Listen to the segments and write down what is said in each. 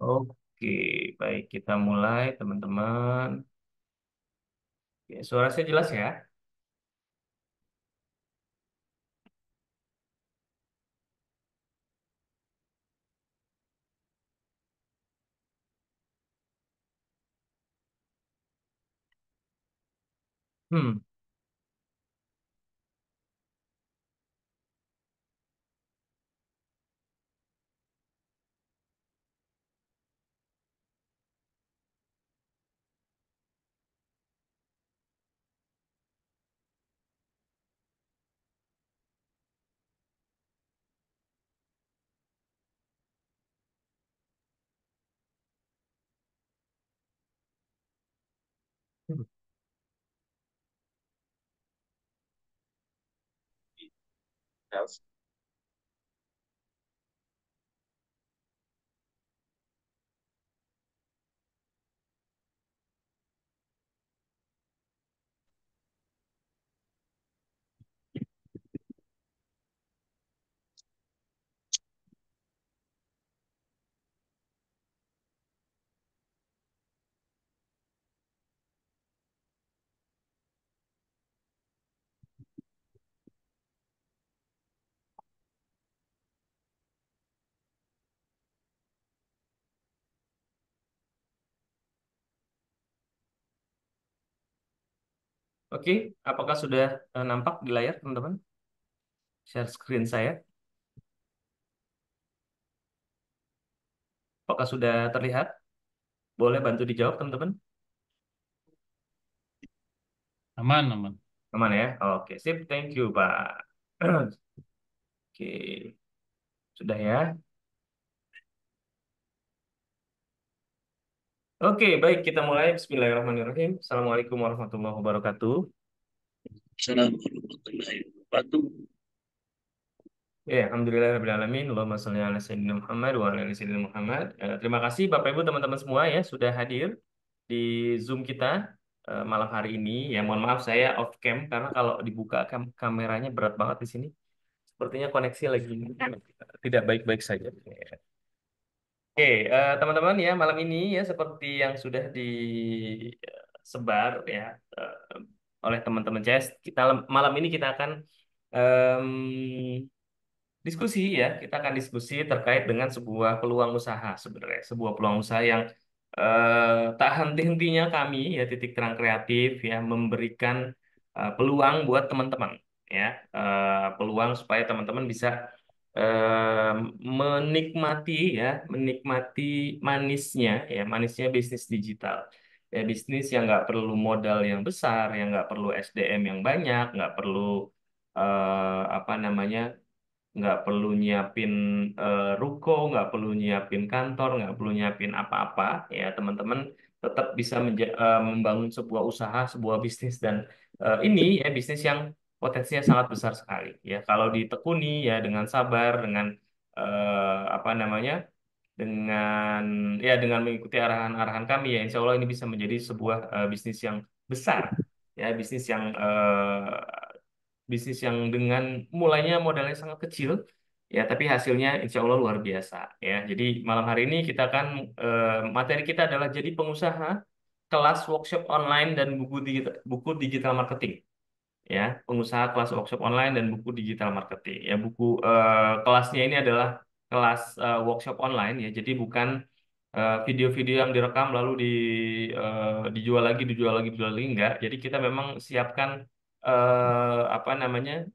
Oke, baik kita mulai teman-teman. Oke, suara saya jelas ya? Hmm, oke, apakah sudah nampak di layar teman-teman? Share screen saya. Apakah sudah terlihat? Boleh bantu dijawab teman-teman? Aman, aman. Aman ya? Oke, sip. Thank you, Pak. Oke, sudah ya. Oke, baik kita mulai. Bismillahirrahmanirrahim. Assalamualaikum warahmatullahi wabarakatuh. Assalamualaikum warahmatullahi wabarakatuh. Ya, Alhamdulillahirrahmanirrahim. Allahumma sholli ala Sayyidina Muhammad wa ala ali Sayyidina Muhammad. Terima kasih Bapak Ibu teman-teman semua ya sudah hadir di Zoom kita malam hari ini. Ya, mohon maaf saya off cam karena kalau dibuka kameranya berat banget di sini. Sepertinya koneksi lagi tidak baik-baik saja. Oke, teman-teman ya malam ini ya seperti yang sudah disebar ya eh, oleh teman-teman CS, kita malam ini kita akan diskusi ya, kita akan diskusi terkait dengan sebuah peluang usaha sebenarnya, sebuah peluang usaha yang tak henti-hentinya kami ya Titik Terang Kreatif ya memberikan peluang buat teman-teman ya, peluang supaya teman-teman bisa eh, menikmati ya, menikmati manisnya ya, manisnya bisnis digital. Ya, bisnis yang nggak perlu modal yang besar, yang nggak perlu SDM yang banyak, nggak perlu apa namanya nggak perlu nyiapin ruko, nggak perlu nyiapin kantor, nggak perlu nyiapin apa-apa, ya teman-teman tetap bisa membangun sebuah usaha, sebuah bisnis dan ini ya bisnis yang potensinya sangat besar sekali ya kalau ditekuni ya dengan sabar, dengan apa namanya, dengan ya dengan mengikuti arahan-arahan kami ya insya Allah ini bisa menjadi sebuah bisnis yang besar ya bisnis yang dengan mulainya modalnya sangat kecil ya tapi hasilnya insya Allah luar biasa ya. Jadi malam hari ini kita akan materi kita adalah jadi pengusaha, kelas workshop online dan buku digital marketing ya, pengusaha kelas workshop online dan buku digital marketing ya. Buku kelasnya ini adalah kelas workshop online ya, jadi bukan video-video yang direkam lalu dijual lagi enggak. Jadi kita memang siapkan apa namanya,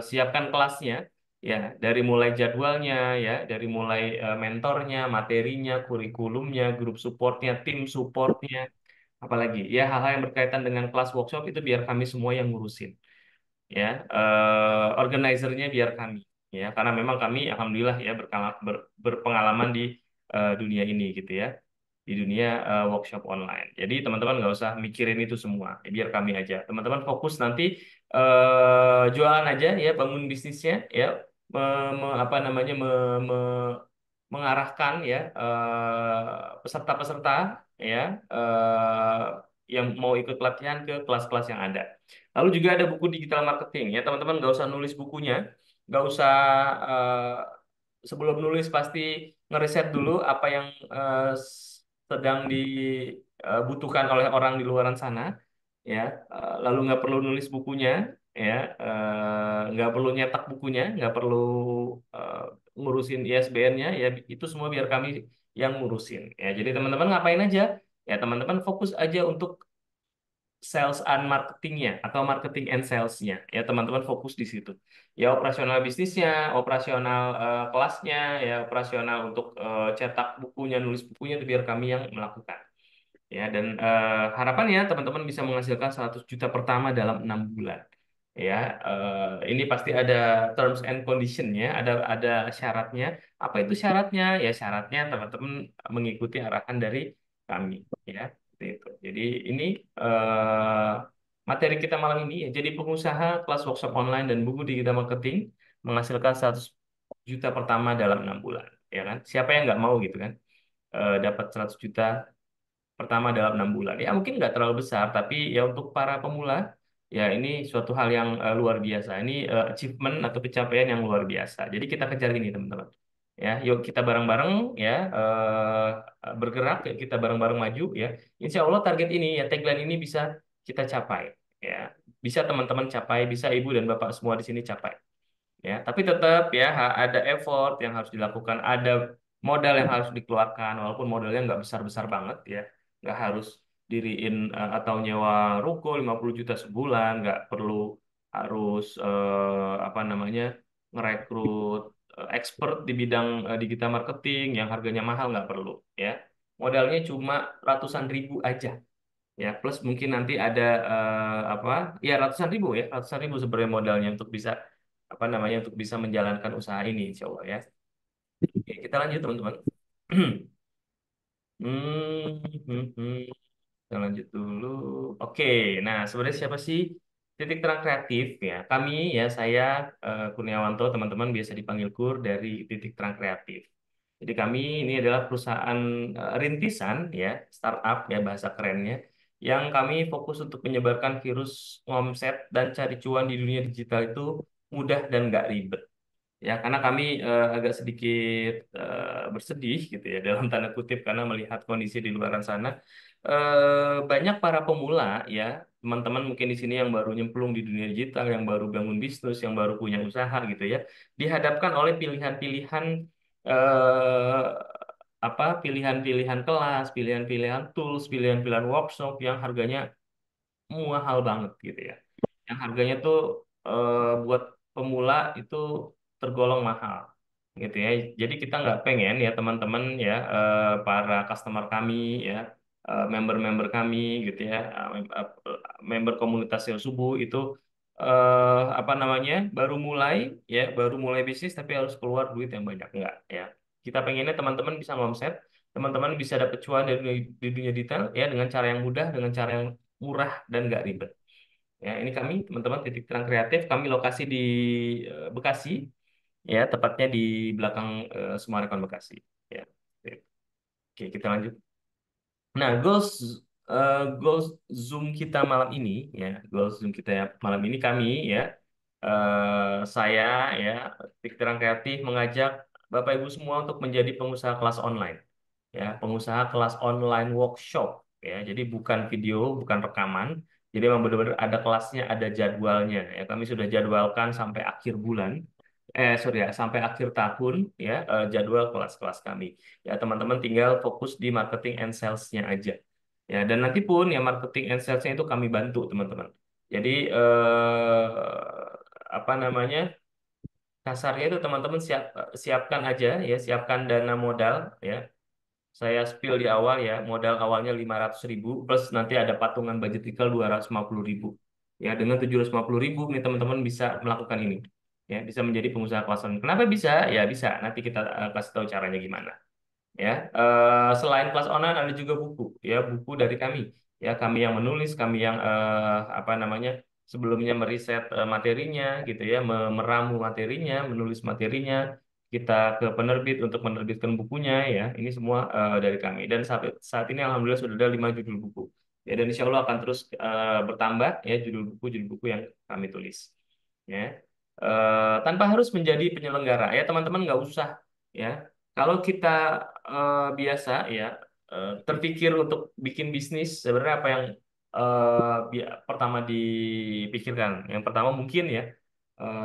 siapkan kelasnya ya, dari mulai jadwalnya ya, dari mulai mentornya, materinya, kurikulumnya, grup supportnya, tim supportnya, apalagi ya hal-hal yang berkaitan dengan kelas workshop itu biar kami semua yang ngurusin ya. Organizernya biar kami ya, karena memang kami alhamdulillah ya berpengalaman di dunia ini gitu ya, di dunia workshop online. Jadi teman-teman nggak usah mikirin itu semua, ya, biar kami aja. Teman-teman fokus nanti jualan aja ya, bangun bisnisnya ya, apa namanya, mengarahkan ya peserta-peserta ya yang mau ikut pelatihan ke kelas-kelas yang ada. Lalu juga ada buku digital marketing ya, teman-teman nggak usah nulis bukunya, nggak usah sebelum nulis pasti ngeriset dulu apa yang sedang dibutuhkan oleh orang di luaran sana, ya. Lalu nggak perlu nulis bukunya, ya. Nggak perlu nyetak bukunya, nggak perlu eh, ngurusin ISBN-nya, ya. Itu semua biar kami yang ngurusin, ya. Jadi teman-teman ngapain aja, ya, teman-teman fokus aja untuk sales and marketingnya atau marketing and salesnya, ya, teman-teman fokus di situ, ya. Operasional bisnisnya, operasional kelasnya, ya, operasional untuk cetak bukunya, nulis bukunya, itu biar kami yang melakukan, ya. Dan harapannya teman-teman bisa menghasilkan 100 juta pertama dalam 6 bulan, ya. Ini pasti ada terms and conditionnya, ada syaratnya. Apa itu syaratnya? Ya, syaratnya teman-teman mengikuti arahan dari kami, ya. Seperti itu. Jadi ini eh, materi kita malam ini, ya. Jadi pengusaha, kelas workshop online dan buku digital marketing menghasilkan 100 juta pertama dalam 6 bulan, ya kan? Siapa yang nggak mau gitu kan? Dapat 100 juta pertama dalam 6 bulan. Ya mungkin nggak terlalu besar, tapi ya untuk para pemula, ya ini suatu hal yang luar biasa. Ini achievement atau pencapaian yang luar biasa. Jadi kita kejar ini teman-teman. Ya, yuk kita bareng-bareng, ya, bergerak, ya, kita bareng-bareng maju, ya. Insya Allah target ini, ya, tagline ini bisa kita capai, ya. Bisa teman-teman capai, bisa ibu dan bapak semua di sini capai, ya. Tapi tetap, ya, ada effort yang harus dilakukan, ada modal yang harus dikeluarkan, walaupun modalnya nggak besar-besar banget, ya. Nggak harus diriin atau nyewa ruko 50 juta sebulan, nggak perlu harus apa namanya, ngerekrut expert di bidang digital marketing yang harganya mahal, nggak perlu, ya. Modalnya cuma ratusan ribu aja, ya, plus mungkin nanti ada apa, ya, ratusan ribu, ya, ratusan ribu sebenarnya modalnya untuk bisa apa namanya, untuk bisa menjalankan usaha ini, insya Allah, ya. Oke, kita lanjut teman-teman. Kita lanjut dulu. Oke, nah, sebenarnya siapa sih Titik Terang Kreatif, ya? Kami, ya, saya Kurniawanto, teman-teman biasa dipanggil Kur dari Titik Terang Kreatif. Jadi kami ini adalah perusahaan rintisan, ya, startup, ya, bahasa kerennya, yang kami fokus untuk menyebarkan virus omset dan cari cuan di dunia digital itu mudah dan nggak ribet. Ya, karena kami agak sedikit bersedih gitu, ya, dalam tanda kutip, karena melihat kondisi di luar sana. Banyak para pemula, ya, teman-teman mungkin di sini yang baru nyemplung di dunia digital, yang baru bangun bisnis, yang baru punya usaha gitu, ya, dihadapkan oleh pilihan-pilihan eh, apa, pilihan-pilihan kelas, pilihan-pilihan tools, pilihan-pilihan workshop yang harganya mahal banget gitu, ya. Yang harganya tuh buat pemula itu tergolong mahal gitu, ya. Jadi kita nggak pengen, ya, teman-teman, ya, para customer kami, ya, member-member kami gitu, ya, member komunitas Sales Subuh itu apa namanya, baru mulai bisnis tapi harus keluar duit yang banyak, enggak, ya. Kita pengennya teman-teman bisa ngomset, teman-teman bisa dapat cuan dari di dunia detail, ya, dengan cara yang mudah, dengan cara yang murah dan nggak ribet. Ya, ini kami teman-teman Titik Terang Kreatif, kami lokasi di Bekasi, ya, tepatnya di belakang Summarecon Bekasi. Ya. Oke, kita lanjut. Nah, goals Zoom kita malam ini, ya, goals Zoom kita malam ini kami, ya, saya, ya, Pikiran Kreatif mengajak Bapak Ibu semua untuk menjadi pengusaha kelas online, ya, pengusaha kelas online workshop, ya. Jadi bukan video, bukan rekaman. Jadi memang benar-benar ada kelasnya, ada jadwalnya, ya. Kami sudah jadwalkan sampai akhir bulan. Sorry, ya, sampai akhir tahun, ya, jadwal kelas-kelas kami. Ya, teman-teman tinggal fokus di marketing and sales-nya aja. Ya, dan nanti pun, ya, marketing and sales-nya itu kami bantu, teman-teman. Jadi apa namanya? Kasarnya itu teman-teman siapkan aja, ya, siapkan dana modal, ya. Saya spill di awal, ya, modal awalnya 500.000 plus nanti ada patungan budget ikal 250.000. Ya, dengan 750.000 nih teman-teman bisa melakukan ini. Ya, bisa menjadi pengusaha kelas online. Kenapa bisa? Ya, bisa. Nanti kita kasih tahu caranya gimana. Ya, selain kelas online ada juga buku, ya, buku dari kami, ya, kami yang menulis, kami yang apa namanya, sebelumnya meriset materinya gitu, ya, meramu materinya, menulis materinya, kita ke penerbit untuk menerbitkan bukunya, ya, ini semua dari kami. Dan sampai saat ini alhamdulillah sudah ada 5 judul buku, ya, dan insya Allah akan terus bertambah, ya, judul buku yang kami tulis, ya. Tanpa harus menjadi penyelenggara, ya, teman-teman nggak usah ya. Kalau kita biasa ya terpikir untuk bikin bisnis, sebenarnya apa yang pertama dipikirkan? Yang pertama mungkin ya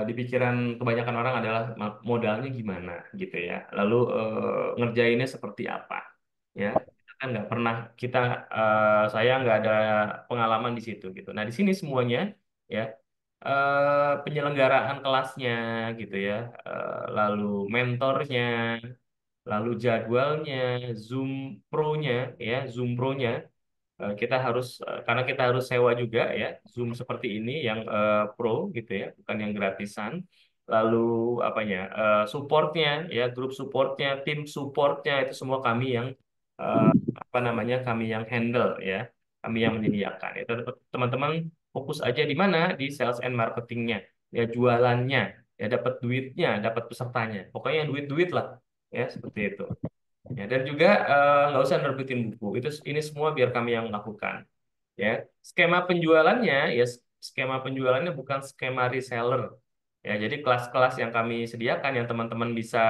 di pikiran kebanyakan orang adalah modalnya gimana gitu ya. Lalu ngerjainnya seperti apa ya. Kita kan nggak pernah kita saya nggak ada pengalaman di situ gitu. Nah di sini semuanya ya penyelenggaraan kelasnya gitu ya, lalu mentornya, lalu jadwalnya, Zoom Pro-nya ya, Zoom Pro-nya kita harus karena kita harus sewa juga ya Zoom seperti ini yang pro gitu ya, bukan yang gratisan. Lalu apanya supportnya ya, grup supportnya, tim supportnya itu semua kami yang eh, apa namanya kami yang handle ya, kami yang menyediakan. Itu teman-teman fokus aja di mana di sales and marketingnya ya, jualannya ya, dapat duitnya, dapat pesertanya, pokoknya yang duit-duit lah ya seperti itu. Ya, dan juga nggak usah nerbitin buku. Ini semua biar kami yang lakukan. Ya, skema penjualannya ya skema penjualannya bukan skema reseller. Ya, jadi kelas-kelas yang kami sediakan yang teman-teman bisa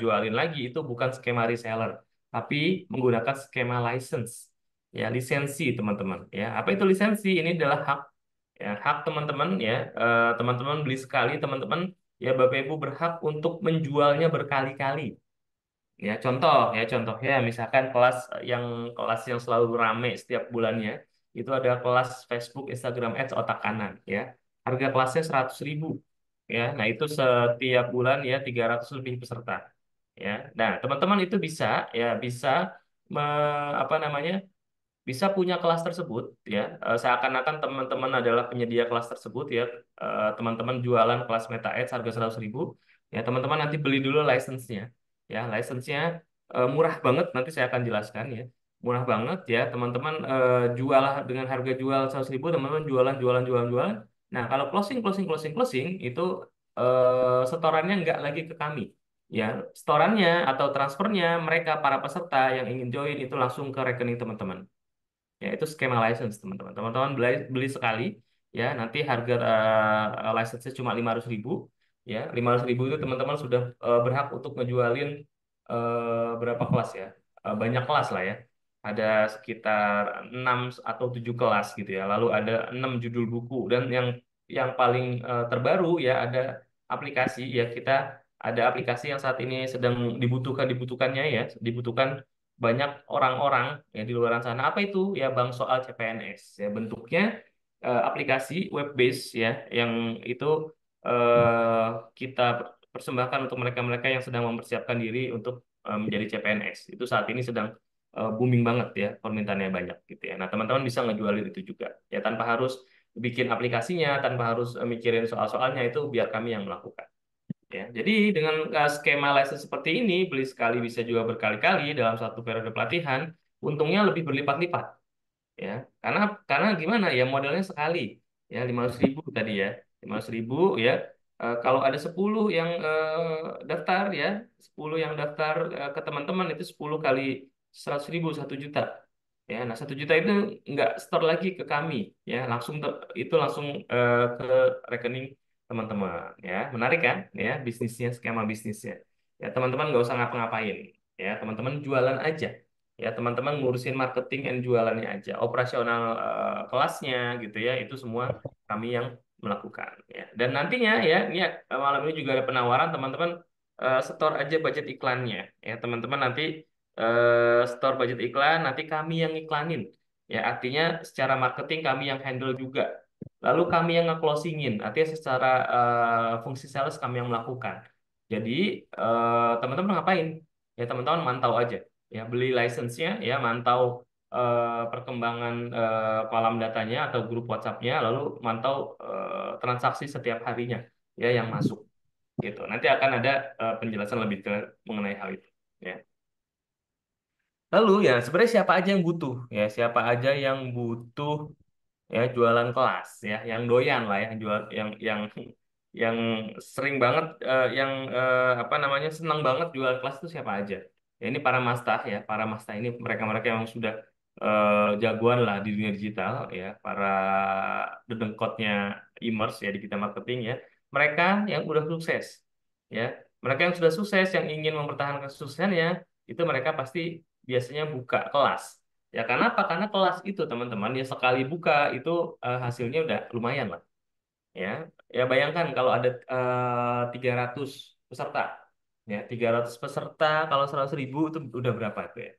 jualin lagi itu bukan skema reseller, tapi menggunakan skema license. Ya, lisensi teman-teman. Ya, apa itu lisensi? Ini adalah hak. Ya, hak teman-teman ya. Teman-teman beli sekali, teman-teman ya Bapak Ibu berhak untuk menjualnya berkali-kali. Ya, contoh ya, misalkan kelas yang selalu rame setiap bulannya itu ada kelas Facebook, Instagram Ads otak kanan ya. Harga kelasnya 100.000 ya. Nah, itu setiap bulan ya 300 lebih peserta ya. Nah, teman-teman itu bisa apa namanya? Bisa punya kelas tersebut ya. Seakan-akan teman-teman adalah penyedia kelas tersebut ya. Teman-teman jualan kelas Meta Ads harga 100.000 ya, teman-teman nanti beli dulu license-nya ya. License-nya murah banget, nanti saya akan jelaskan ya, murah banget ya. Teman-teman jual dengan harga jual 100.000, teman-teman jualan jualan jualan jualan. Nah, kalau closing closing closing closing itu setorannya nggak lagi ke kami ya. Setorannya atau transfernya mereka para peserta yang ingin join itu langsung ke rekening teman-teman. Ya, itu skema license, teman-teman. Teman-teman beli sekali, ya, nanti harga license-nya cuma 500.000. Ya, 500.000 itu teman-teman sudah berhak untuk ngejualin berapa kelas ya? Banyak kelas lah ya. Ada sekitar 6 atau 7 kelas gitu ya. Lalu ada 6 judul buku. Dan yang paling terbaru ya ada aplikasi ya, kita ada aplikasi yang saat ini sedang dibutuhkannya ya, dibutuhkan banyak orang-orang ya di luar sana. Apa itu ya, Bang? Soal CPNS ya, bentuknya aplikasi web base ya, yang itu eh, kita persembahkan untuk mereka-mereka yang sedang mempersiapkan diri untuk menjadi CPNS. Itu saat ini sedang booming banget ya, permintaannya banyak gitu ya. Nah, teman-teman bisa ngejualin itu juga ya, tanpa harus bikin aplikasinya, tanpa harus mikirin soal-soalnya, itu biar kami yang melakukan. Ya, jadi dengan skema license seperti ini, beli sekali bisa juga berkali-kali dalam satu periode pelatihan, untungnya lebih berlipat-lipat. Ya, karena gimana ya, modalnya sekali ya 500.000 tadi ya, 500.000 ya. Kalau ada 10 yang daftar ya, 10 yang daftar ke teman-teman itu 10 kali 100.000, 1 juta. Ya, nah 1 juta itu nggak store lagi ke kami ya, itu langsung ke rekening teman-teman ya. Menarik kan ya, bisnisnya, skema bisnisnya. Ya, teman-teman nggak usah ngapa-ngapain ya, teman-teman jualan aja ya, teman-teman ngurusin marketing and jualannya aja, operasional kelasnya gitu ya, itu semua kami yang melakukan ya. Dan nantinya ya, ini malam ini juga ada penawaran, teman-teman store aja budget iklannya ya, teman-teman nanti store budget iklan, nanti kami yang iklanin ya, artinya secara marketing kami yang handle juga, lalu kami yang nge-closingin, artinya secara fungsi sales kami yang melakukan. Jadi teman-teman ngapain ya, teman-teman mantau aja ya, beli license-nya ya, mantau perkembangan kolam datanya atau grup WhatsApp-nya, lalu mantau transaksi setiap harinya ya yang masuk gitu. Nanti akan ada penjelasan lebih detail mengenai hal itu ya. Lalu ya sebenarnya siapa aja yang butuh ya, siapa aja yang butuh ya jualan kelas ya, yang doyan lah ya jual, yang sering banget apa namanya, senang banget jual kelas itu siapa aja ya. Ini para mastah ya, para mastah ini mereka-mereka yang sudah jagoan lah di dunia digital ya, para dedengkotnya e-commerce ya, digital marketing ya, mereka yang udah sukses ya. Mereka yang sudah sukses, yang ingin mempertahankan kesuksesannya, itu mereka pasti biasanya buka kelas. Ya karena apa? Karena kelas itu teman-teman ya sekali buka itu hasilnya udah lumayan lah. Ya, ya bayangkan kalau ada 300 peserta, ya 300 peserta kalau 100.000 itu udah berapa itu ya?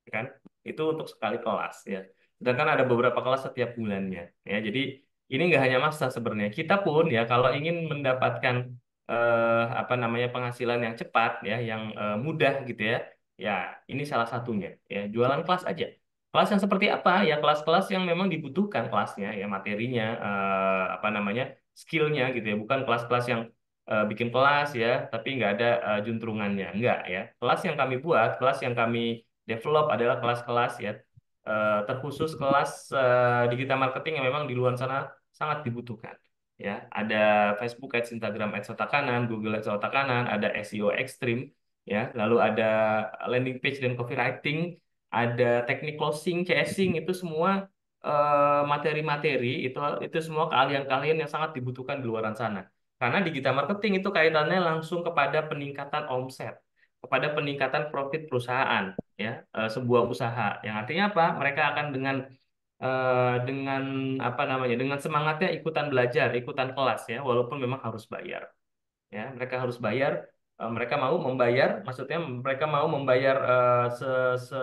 Kan itu untuk sekali kelas ya, sedangkan ada beberapa kelas setiap bulannya ya. Jadi ini nggak hanya masa sebenarnya, kita pun ya kalau ingin mendapatkan apa namanya penghasilan yang cepat ya, yang mudah gitu ya, ya ini salah satunya ya, jualan kelas aja. Kelas yang seperti apa ya? Kelas-kelas yang memang dibutuhkan kelasnya ya, materinya apa namanya, skillnya gitu ya, bukan kelas-kelas yang bikin kelas ya tapi nggak ada juntrungannya, enggak ya. Kelas yang kami buat, kelas yang kami develop adalah kelas-kelas ya, terkhusus kelas digital marketing yang memang di luar sana sangat dibutuhkan. Ya, ada Facebook Ads, Instagram Ads otak kanan, Google Ads otak kanan, ada SEO ekstrim, ya, lalu ada landing page dan copywriting, ada teknik closing, chasing, itu semua materi-materi itu semua keahlian-keahlian yang sangat dibutuhkan di luar sana. Karena digital marketing itu kaitannya langsung kepada peningkatan omset, kepada peningkatan profit perusahaan ya, sebuah usaha yang artinya apa, mereka akan dengan apa namanya, dengan semangatnya ikutan belajar, ikutan kelas ya, walaupun memang harus bayar ya, mereka harus bayar. Mereka mau membayar, maksudnya mereka mau membayar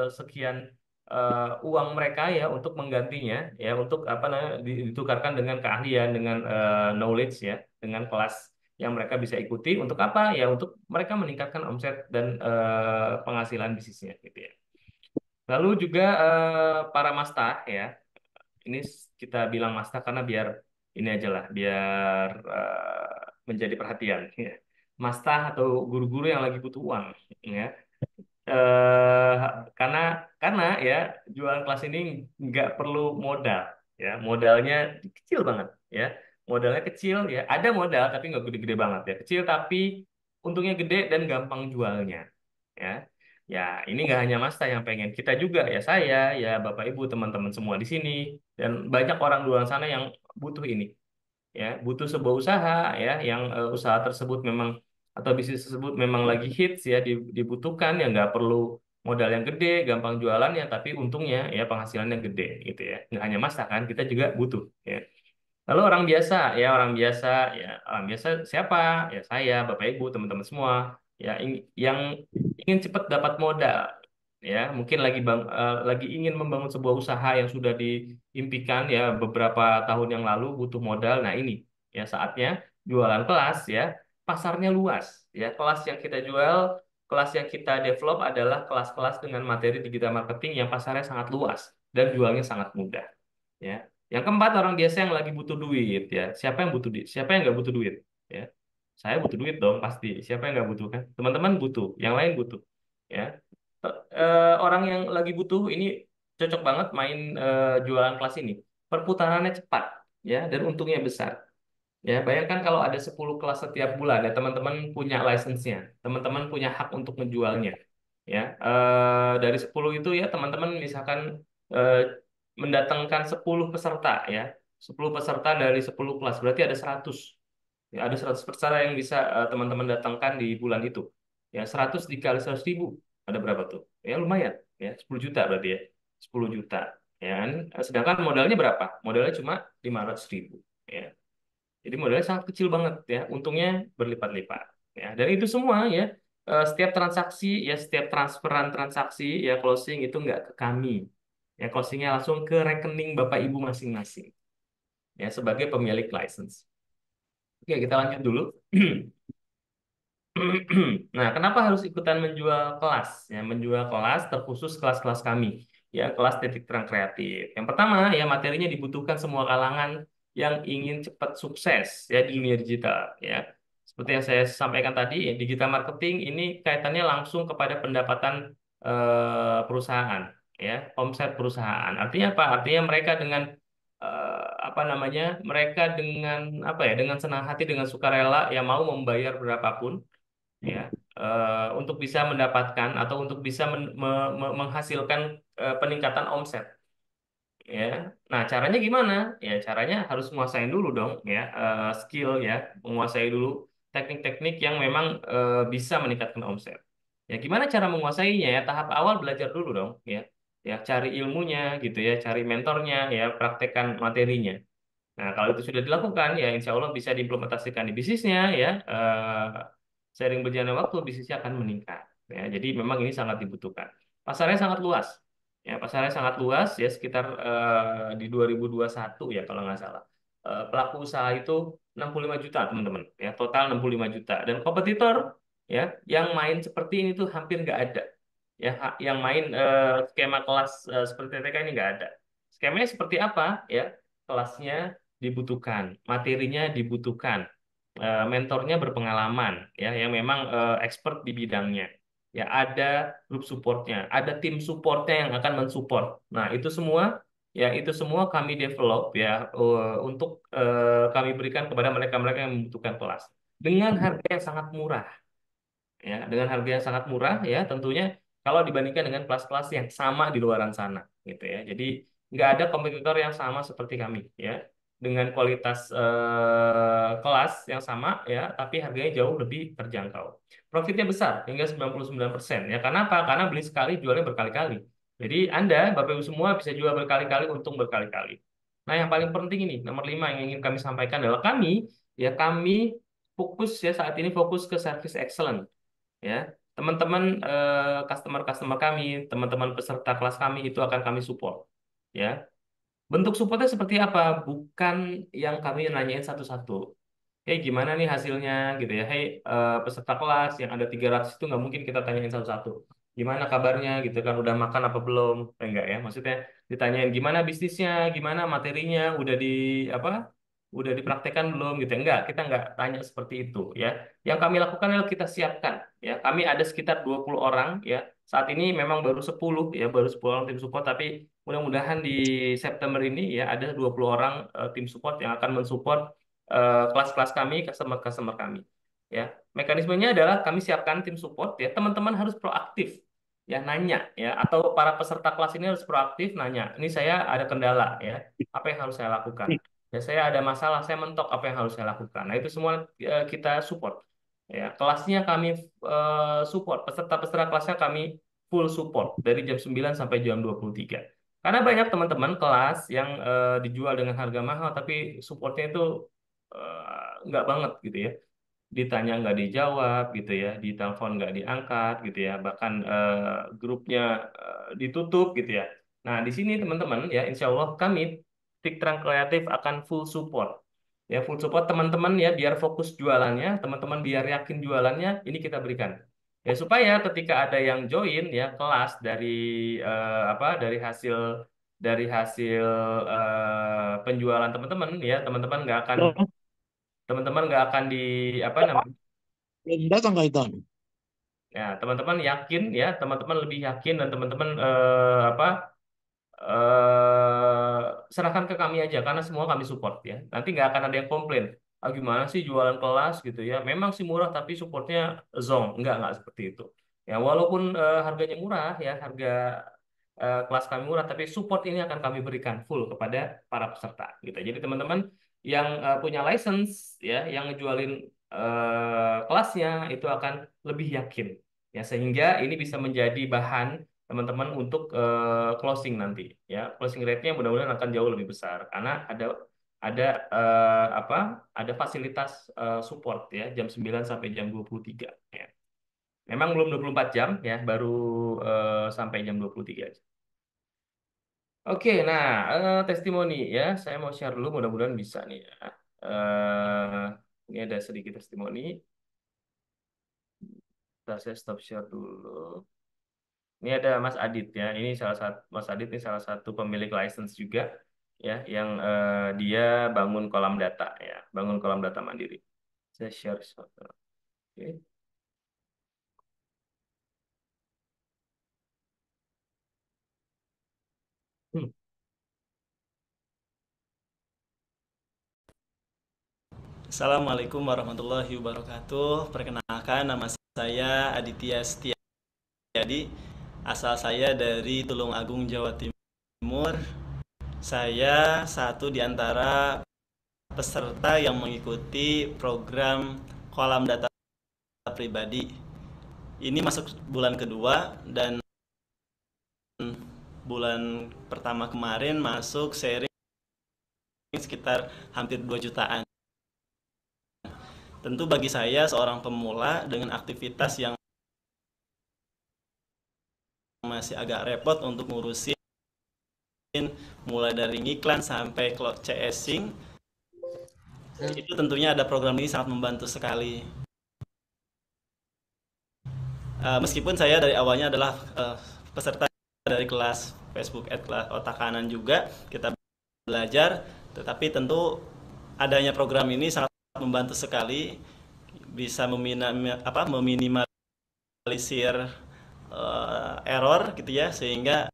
sekian uang mereka ya untuk menggantinya ya, untuk apa namanya, ditukarkan dengan keahlian, dengan knowledge ya, dengan kelas yang mereka bisa ikuti untuk apa ya, untuk mereka meningkatkan omset dan penghasilan bisnisnya gitu ya. Lalu juga para mastah ya, ini kita bilang mastah karena biar ini aja lah, biar menjadi perhatian ya. Mastah atau guru-guru yang lagi butuh uang ya. eh karena ya jualan kelas ini nggak perlu modal ya, modalnya kecil banget ya, modalnya kecil ya, ada modal tapi nggak gede-gede banget ya, kecil tapi untungnya gede dan gampang jualnya ya. Ya ini nggak hanya Masta yang pengen, kita juga ya, saya ya, Bapak Ibu teman-teman semua di sini dan banyak orang di luar sana yang butuh ini ya, butuh sebuah usaha ya, yang usaha tersebut memang atau bisnis tersebut memang lagi hits ya, dibutuhkan ya, nggak perlu modal yang gede, gampang jualannya tapi untungnya ya penghasilannya gede gitu ya. Nggak hanya Mas kan, kita juga butuh ya. Lalu orang biasa ya, orang biasa siapa? Ya saya, Bapak Ibu, teman-teman semua ya, yang ingin cepat dapat modal ya, mungkin lagi ingin membangun sebuah usaha yang sudah diimpikan ya beberapa tahun yang lalu, butuh modal. Nah, ini ya saatnya jualan kelas ya. Pasarnya luas ya. Kelas yang kita jual, kelas yang kita develop adalah kelas-kelas dengan materi digital marketing yang pasarnya sangat luas dan jualnya sangat mudah ya. Yang keempat, orang biasa yang lagi butuh duit ya. Siapa yang butuh duit? Siapa yang nggak butuh duit? Ya, saya butuh duit dong pasti. Siapa yang nggak butuh kan? Teman-teman butuh, yang lain butuh. Ya, orang yang lagi butuh ini cocok banget main jualan kelas ini. Perputarannya cepat, ya, dan untungnya besar. Ya, bayangkan kalau ada 10 kelas setiap bulan ya, teman-teman punya license-nya, teman-teman punya hak untuk menjualnya. Ya, dari 10 itu ya, teman-teman misalkan eh, mendatangkan 10 peserta ya. 10 peserta dari 10 kelas berarti ada 100. Ya, ada 100 peserta yang bisa teman-teman datangkan di bulan itu. Ya, 100 dikali 100.000 ada berapa tuh? Ya, lumayan ya, 10 juta berarti ya. 10 juta. Ya kan? Sedangkan modalnya berapa? Modalnya cuma 500.000. Ya. Jadi modalnya sangat kecil banget ya, untungnya berlipat-lipat. Ya, dan itu semua ya, setiap transaksi ya, setiap transferan transaksi ya, closing itu nggak ke kami. Ya, closingnya langsung ke rekening Bapak Ibu masing-masing. Ya, sebagai pemilik license. Oke, kita lanjut dulu. Nah, kenapa harus ikutan menjual kelas? Ya, menjual kelas terkhusus kelas-kelas kami. Ya, kelas titik terang kreatif. Yang pertama, ya materinya dibutuhkan semua kalangan yang ingin cepat sukses ya di dunia digital. Ya, seperti yang saya sampaikan tadi, ya, digital marketing ini kaitannya langsung kepada pendapatan perusahaan, ya, omset perusahaan. Artinya apa? Artinya mereka dengan apa namanya? Mereka dengan apa ya? Dengan senang hati, dengan sukarela, ya mau membayar berapapun ya, untuk bisa mendapatkan atau untuk bisa menghasilkan peningkatan omset ya. Nah, caranya gimana? Ya, caranya harus menguasain dulu dong ya, skill ya, menguasai dulu teknik-teknik yang memang bisa meningkatkan omset. Ya, gimana cara menguasainya ya? Tahap awal belajar dulu dong, ya. Ya, cari ilmunya gitu ya, cari mentornya ya, praktekkan materinya. Nah, kalau itu sudah dilakukan, ya insya Allah bisa diimplementasikan di bisnisnya, ya. Seiring berjalannya waktu, bisnisnya akan meningkat. Ya, jadi memang ini sangat dibutuhkan. Pasarnya sangat luas. Ya, pasarnya sangat luas, ya sekitar di 2021 ya kalau nggak salah. Pelaku usaha itu 65 juta, teman-teman. Ya, total 65 juta. Dan kompetitor ya yang main seperti ini tuh hampir nggak ada. Ya, yang main skema kelas seperti TTK ini nggak ada. Skemanya seperti apa? Ya, kelasnya dibutuhkan, materinya dibutuhkan, mentornya berpengalaman, ya, yang memang expert di bidangnya. Ya, ada grup supportnya, ada tim supportnya yang akan mensupport. Nah, itu semua kami develop ya untuk kami berikan kepada mereka-mereka yang membutuhkan kelas dengan harga yang sangat murah, ya dengan harga yang sangat murah ya tentunya kalau dibandingkan dengan kelas-kelas yang sama di luaran sana gitu ya. Jadi nggak ada kompetitor yang sama seperti kami ya dengan kualitas kelas yang sama ya tapi harganya jauh lebih terjangkau. Profitnya besar hingga 99% ya. Karena apa? Karena beli sekali jualnya berkali-kali. Jadi Anda Bapak Ibu semua bisa jual berkali-kali, untung berkali-kali. Nah, yang paling penting ini nomor 5 yang ingin kami sampaikan adalah kami fokus ya saat ini fokus ke service excellence ya. Teman-teman customer-customer kami, teman-teman peserta kelas kami itu akan kami support ya. Bentuk supportnya seperti apa? Bukan yang kami nanyain satu-satu. Hey, gimana nih hasilnya gitu ya. Hey, peserta kelas yang ada 300 itu nggak mungkin kita tanyain satu-satu. Gimana kabarnya gitu kan, udah makan apa belum? Enggak ya. Maksudnya ditanyain gimana bisnisnya, gimana materinya, apa? Udah dipraktekkan belum gitu. Kita enggak tanya seperti itu ya. Yang kami lakukan adalah kita siapkan ya. Kami ada sekitar 20 orang ya. Saat ini memang baru 10 ya, baru 10 orang tim support tapi mudah-mudahan di September ini ya ada 20 orang tim support yang akan mensupport kelas-kelas kami, customer-customer kami. Ya, mekanismenya adalah kami siapkan tim support ya. Teman-teman harus proaktif ya nanya ya atau para peserta kelas ini harus proaktif nanya. Ini saya ada kendala ya. Apa yang harus saya lakukan? Ya, saya ada masalah, saya mentok apa yang harus saya lakukan. Nah, itu semua kita support. Ya, kelasnya kami support, peserta-peserta kelasnya kami full support dari jam 9 sampai jam 23. Karena banyak teman-teman kelas yang dijual dengan harga mahal, tapi supportnya itu nggak banget gitu ya. Ditanya nggak dijawab gitu ya, ditelepon nggak diangkat gitu ya, bahkan grupnya ditutup gitu ya. Nah, di sini teman-teman ya, insya Allah kami Tik Terang Kreatif akan full support. Ya, full support teman-teman ya, biar fokus jualannya, teman-teman biar yakin jualannya, ini kita berikan. Ya, supaya ketika ada yang join ya kelas dari dari hasil penjualan teman-teman ya, Belum, teman-teman nggak akan di apa namanya belum datang Kaitan. ya teman-teman yakin ya teman-teman lebih yakin dan teman-teman serahkan ke kami aja karena semua kami support ya. Nanti nggak akan ada yang komplain. Ah, gimana sih jualan kelas gitu ya? Memang sih murah tapi supportnya zong. Nggak seperti itu. Ya walaupun harganya murah ya harga kelas kami murah tapi support ini akan kami berikan full kepada para peserta gitu. Jadi teman-teman yang punya license ya yang ngejualin kelasnya itu akan lebih yakin ya sehingga ini bisa menjadi bahan teman-teman untuk closing nanti ya closing rate-nya mudah-mudahan akan jauh lebih besar karena ada apa ada fasilitas support ya jam 9 sampai jam 23 ya. Memang belum 24 jam ya baru sampai jam 23 aja. Oke, nah testimoni ya saya mau share dulu mudah-mudahan bisa nih ya. Ini ada sedikit testimoni. Bentar, saya stop share dulu. Ini ada Mas Adit ya. Ini salah satu Mas Adit ini salah satu pemilik license juga ya yang dia bangun kolam data ya, bangun kolam data mandiri. Saya share satu. Oke. Hmm. Assalamualaikum warahmatullahi wabarakatuh. Perkenalkan nama saya Aditya Setiadi. Asal saya dari Tulungagung, Jawa Timur. Saya satu di antara peserta yang mengikuti program kolam data pribadi. Ini masuk bulan kedua dan bulan pertama kemarin masuk sharing sekitar hampir 2 jutaan. Tentu bagi saya seorang pemula dengan aktivitas yang masih agak repot untuk ngurusin mulai dari iklan sampai CSing, itu tentunya ada program ini sangat membantu sekali. Meskipun saya dari awalnya adalah peserta dari kelas Facebook Ads kelas otak kanan juga, kita belajar, tetapi tentu adanya program ini sangat membantu sekali, bisa meminimalisir error gitu ya, sehingga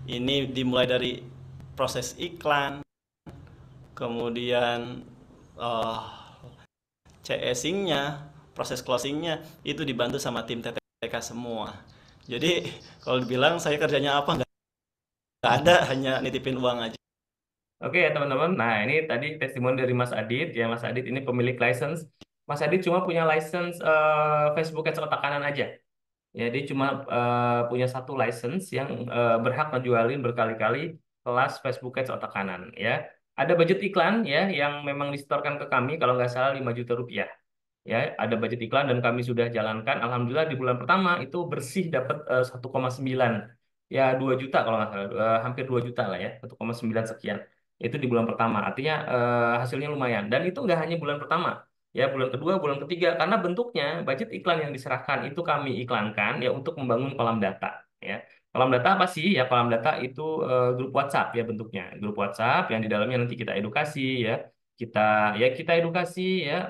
ini dimulai dari proses iklan, kemudian CSing-nya, proses closing-nya itu dibantu sama tim TTK semua. Jadi kalau dibilang saya kerjanya apa, nggak ada, hanya nitipin uang aja. Oke ya teman-teman, nah ini tadi testimoni dari Mas Adit ya. Mas Adit ini pemilik license. Mas Adit cuma punya license Facebook Ads otak kanan aja. Ya, dia cuma punya satu license yang berhak ngejualin berkali-kali kelas Facebook Ads otak kanan ya. Ada budget iklan ya yang memang disetorkan ke kami kalau nggak salah 5 juta rupiah. Ya, ada budget iklan dan kami sudah jalankan. Alhamdulillah di bulan pertama itu bersih dapat 1,9 ya 2 juta kalau nggak salah, hampir 2 juta lah ya, 1,9 sekian. Itu di bulan pertama. Artinya hasilnya lumayan. Dan itu nggak hanya bulan pertama. Ya, bulan kedua, bulan ketiga, karena bentuknya budget iklan yang diserahkan itu kami iklankan ya untuk membangun kolam data. Ya, kolam data apa sih? Ya, kolam data itu grup WhatsApp ya bentuknya, grup WhatsApp yang di dalamnya nanti kita edukasi ya, kita kita edukasi ya,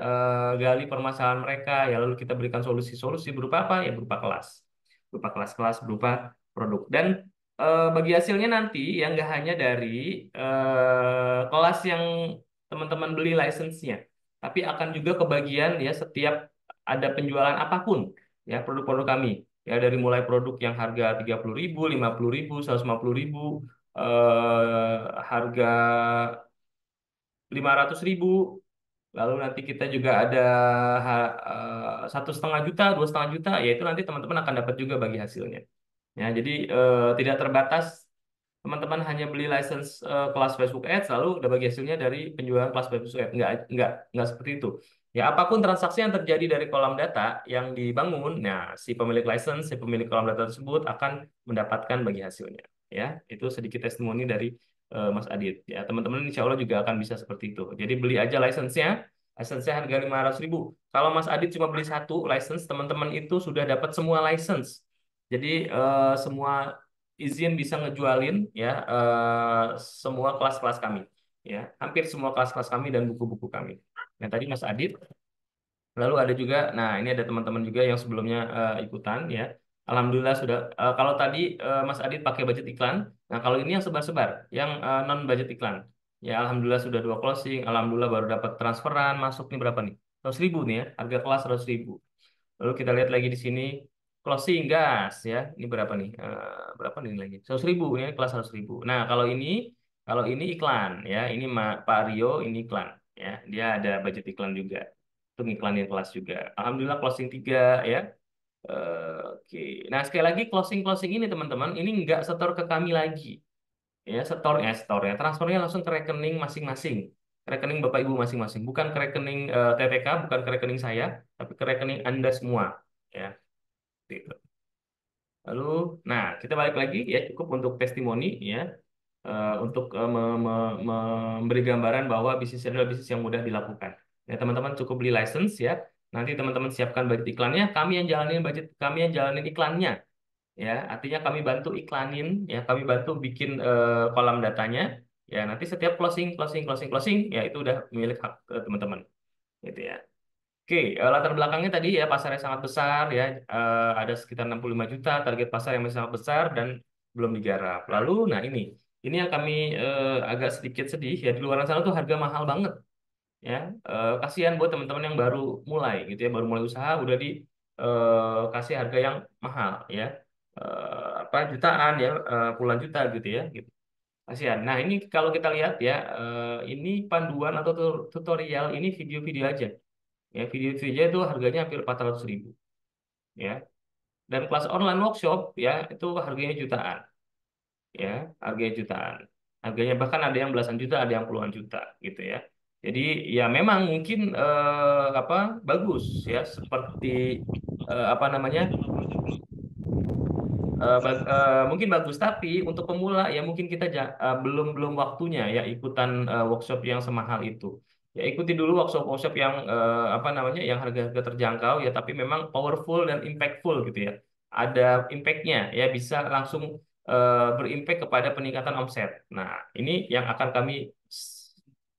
gali permasalahan mereka ya, lalu kita berikan solusi-solusi berupa apa ya, berupa kelas-kelas, berupa produk. Dan bagi hasilnya nanti yang nggak hanya dari kelas yang teman-teman beli license-nya, tapi akan juga kebagian ya setiap ada penjualan apapun ya produk-produk kami ya, dari mulai produk yang harga 30.000, 50.000, 150.000, harga 500.000. Lalu nanti kita juga ada 1,5 juta, 2,5 juta, yaitu nanti teman-teman akan dapat juga bagi hasilnya. Ya, jadi tidak terbatas teman-teman hanya beli license kelas Facebook Ads lalu udah bagi hasilnya dari penjualan kelas Facebook Ads. Nggak seperti itu. Ya, apapun transaksi yang terjadi dari kolam data yang dibangun, nah si pemilik license, si pemilik kolam data tersebut akan mendapatkan bagi hasilnya. Ya, itu sedikit testimoni dari Mas Adit. Ya, teman-teman insya Allah juga akan bisa seperti itu. Jadi beli aja license-nya, license-nya harga 500.000. Kalau Mas Adit cuma beli satu license, teman-teman itu sudah dapat semua license. Jadi semua izin bisa ngejualin ya semua kelas-kelas kami ya, hampir semua kelas-kelas kami dan buku-buku kami. Nah, tadi Mas Adit, lalu ada juga, nah ini ada teman-teman juga yang sebelumnya ikutan ya. Alhamdulillah sudah, kalau tadi Mas Adit pakai budget iklan, nah kalau ini yang sebar-sebar, yang non budget iklan. Ya, alhamdulillah sudah 2 closing, alhamdulillah baru dapat transferan masuk nih berapa nih? 100.000 nih ya, harga kelas 100.000. Lalu kita lihat lagi di sini closing gas ya. Ini berapa nih? Berapa nih lagi? 100.000 ini kelas 100.000. Nah, kalau ini iklan ya. Ini Pak Rio ini iklan ya. Dia ada budget iklan juga. Untuk iklanin kelas juga. Alhamdulillah closing 3 ya. Oke. Nah, sekali lagi closing ini teman-teman, ini nggak setor ke kami lagi. Ya, setornya transfernya langsung ke rekening masing-masing. Rekening Bapak Ibu masing-masing, bukan ke rekening TTK, bukan ke rekening saya, tapi ke rekening Anda semua. Ya, gitu. Lalu, nah kita balik lagi ya, cukup untuk testimoni ya, untuk memberi gambaran bahwa bisnis ini adalah bisnis yang mudah dilakukan. Ya, teman-teman cukup beli license ya. Nanti teman-teman siapkan budget iklannya, kami yang jalanin iklannya. Ya, artinya kami bantu iklanin, ya, kami bantu bikin kolam datanya. Ya, nanti setiap closing, ya itu udah milik hak teman-teman, gitu ya. Oke, latar belakangnya tadi ya pasarnya sangat besar ya, ada sekitar 65 juta target pasar yang masih sangat besar dan belum digarap. Lalu, nah ini yang kami agak sedikit sedih ya, di luar sana tuh harga mahal banget ya. Kasihan buat teman-teman yang baru mulai gitu ya, baru mulai usaha udah kasih harga yang mahal ya. Apa jutaan ya, puluhan juta gitu ya gitu. Kasihan. Nah, ini kalau kita lihat ya, ini panduan atau tutorial, ini video-video aja Ya, video-video itu harganya hampir 400.000. Ya, dan kelas online workshop ya itu harganya jutaan. Ya, harganya jutaan. Harganya bahkan ada yang belasan juta, ada yang puluhan juta gitu ya. Jadi ya memang mungkin apa bagus ya seperti apa namanya mungkin bagus tapi untuk pemula ya mungkin kita belum belum waktunya ya ikutan workshop yang semahal itu. Ya ikuti dulu workshop-workshop yang apa namanya yang harga-harga terjangkau ya tapi memang powerful dan impactful gitu ya. Ada impactnya ya bisa langsung berimpact kepada peningkatan omset. Nah ini yang akan kami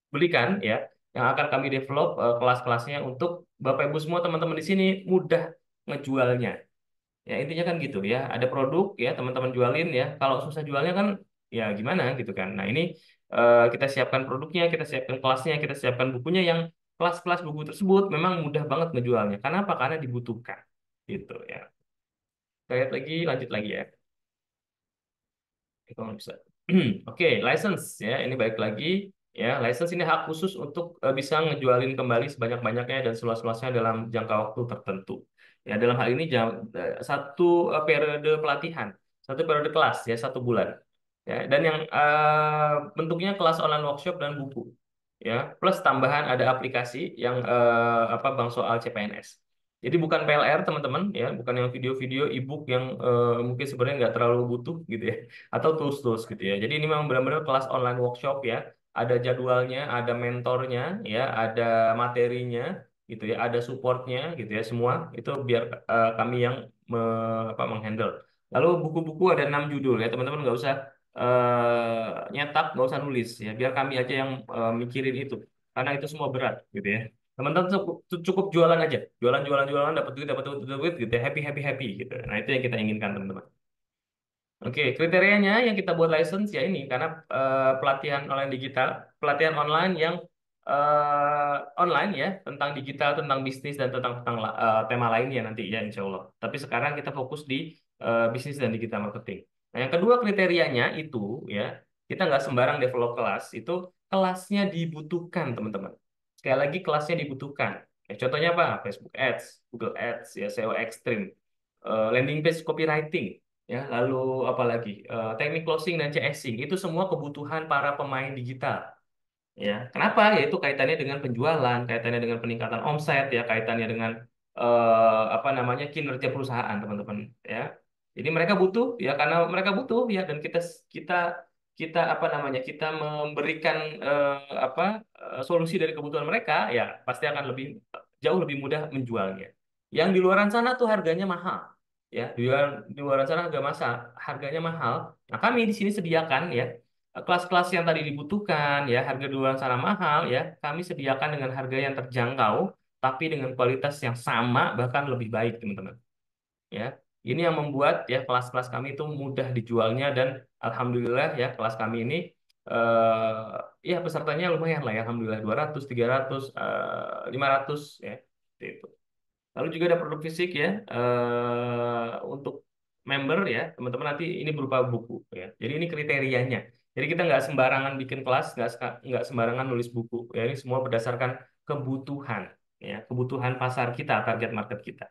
belikan ya, yang akan kami develop kelas-kelasnya untuk Bapak Ibu semua teman-teman di sini mudah ngejualnya. Ya intinya kan gitu ya. Ada produk ya teman-teman jualin ya. Kalau susah jualnya kan ya gimana gitu kan. Nah ini kita siapkan produknya, kita siapkan kelasnya, kita siapkan bukunya yang kelas-kelas buku tersebut memang mudah banget ngejualnya. Karena apa? Karena dibutuhkan. Gitu ya. Lihat lagi, lanjut lagi ya. Kalau bisa. Oke, license ya. Ini balik lagi ya. License ini hak khusus untuk bisa ngejualin kembali sebanyak-banyaknya dan seluas-luasnya dalam jangka waktu tertentu. Ya, dalam hal ini satu periode pelatihan, satu periode kelas ya, 1 bulan. Ya, dan yang bentuknya kelas online workshop dan buku. Ya, plus tambahan ada aplikasi yang apa Bang soal CPNS. Jadi bukan PLR teman-teman ya, bukan yang video-video e-book yang mungkin sebenarnya nggak terlalu butuh gitu ya atau tools-tools gitu ya. Jadi ini memang benar-benar kelas online workshop ya. Ada jadwalnya, ada mentornya, ya, ada materinya, gitu ya, ada supportnya, gitu ya, semua itu biar kami yang menghandle. Lalu buku-buku ada 6 judul ya, teman-teman nggak usah nyetak, nggak usah nulis ya, biar kami aja yang mikirin itu, karena itu semua berat, gitu ya. Teman-teman cukup jualan aja, jualan, jualan, jualan, dapat duit, duit, gitu ya, happy, happy, happy, gitu. Nah itu yang kita inginkan teman-teman. Oke, kriterianya yang kita buat license ya ini karena pelatihan online digital, pelatihan online yang online ya tentang digital, tentang bisnis dan tentang tema lainnya nanti ya insya Allah. Tapi sekarang kita fokus di bisnis dan digital marketing. Nah, yang kedua kriterianya itu ya kita nggak sembarang develop kelas, itu kelasnya dibutuhkan teman-teman. Sekali lagi kelasnya dibutuhkan. Ya, contohnya apa? Facebook Ads, Google Ads, ya SEO Extreme, landing page copywriting. Ya, lalu apalagi teknik closing dan CSing itu semua kebutuhan para pemain digital. Ya, kenapa? Yaitu kaitannya dengan penjualan, kaitannya dengan peningkatan omset, ya, kaitannya dengan apa namanya kinerja perusahaan, teman-teman. Ya, jadi mereka butuh, ya, karena mereka butuh, ya, dan kita kita apa namanya kita memberikan apa solusi dari kebutuhan mereka, ya, pasti akan jauh lebih mudah menjualnya. Yang di luaran sana tuh harganya mahal, ya, di luaran sana harganya mahal. Nah, kami di sini sediakan, ya, kelas-kelas yang tadi dibutuhkan ya harga di luar sana mahal ya kami sediakan dengan harga yang terjangkau tapi dengan kualitas yang sama bahkan lebih baik teman-teman ya ini yang membuat ya kelas-kelas kami itu mudah dijualnya dan alhamdulillah ya kelas kami ini ya pesertanya lumayan lah ya alhamdulillah 200 300 500 ya seperti itu. Lalu juga ada produk fisik ya untuk member ya teman-teman nanti ini berupa buku ya. Jadi ini kriterianya. Jadi kita nggak sembarangan bikin kelas, nggak sembarangan nulis buku. Ya ini semua berdasarkan kebutuhan ya, kebutuhan pasar kita, target market kita.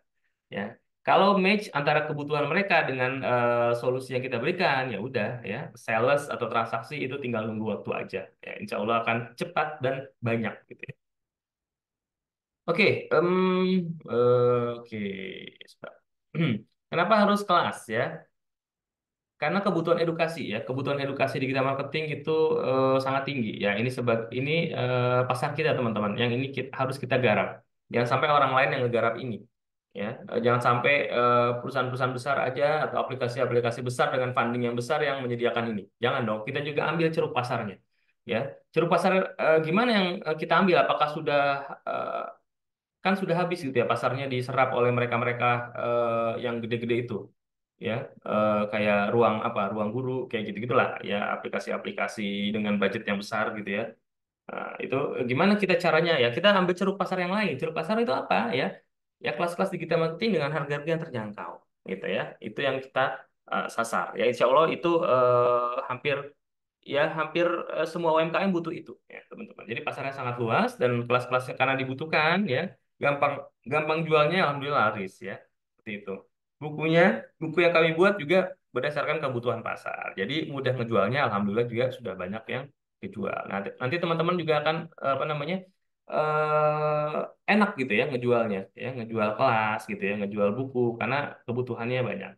Ya. Kalau match antara kebutuhan mereka dengan solusi yang kita berikan, ya udah ya, sales atau transaksi itu tinggal nunggu waktu aja. Ya, insya Allah akan cepat dan banyak gitu ya. Oke, oke. Sebentar. Kenapa harus kelas ya? Karena kebutuhan edukasi ya, kebutuhan edukasi digital marketing itu sangat tinggi ya. Ini ini pasar kita teman-teman, yang ini harus kita garap. Jangan sampai orang lain yang ngegarap ini. Ya, jangan sampai perusahaan-perusahaan besar aja atau aplikasi-aplikasi besar dengan funding yang besar yang menyediakan ini. Jangan dong, kita juga ambil ceruk pasarnya. Ya, ceruk pasar gimana yang kita ambil? Apakah sudah eh, kan sudah habis gitu ya pasarnya diserap oleh mereka-mereka yang gede-gede itu ya kayak ruang guru kayak gitu gitulah ya aplikasi-aplikasi dengan budget yang besar gitu ya. Nah, itu gimana kita caranya ya kita ambil ceruk pasar yang lain, ceruk pasar itu apa ya ya kelas-kelas digital marketing dengan harga-harga yang terjangkau gitu ya itu yang kita sasar ya insya Allah itu hampir semua UMKM butuh itu ya teman-teman jadi pasarnya sangat luas dan kelas-kelasnya karena dibutuhkan ya gampang gampang jualnya alhamdulillah laris ya. Seperti itu. Bukunya, buku yang kami buat juga berdasarkan kebutuhan pasar. Jadi mudah ngejualnya alhamdulillah juga sudah banyak yang dijual. Nah, nanti teman-teman juga akan apa namanya? Enak gitu ya ngejualnya ya, ngejual kelas gitu ya, ngejual buku karena kebutuhannya banyak.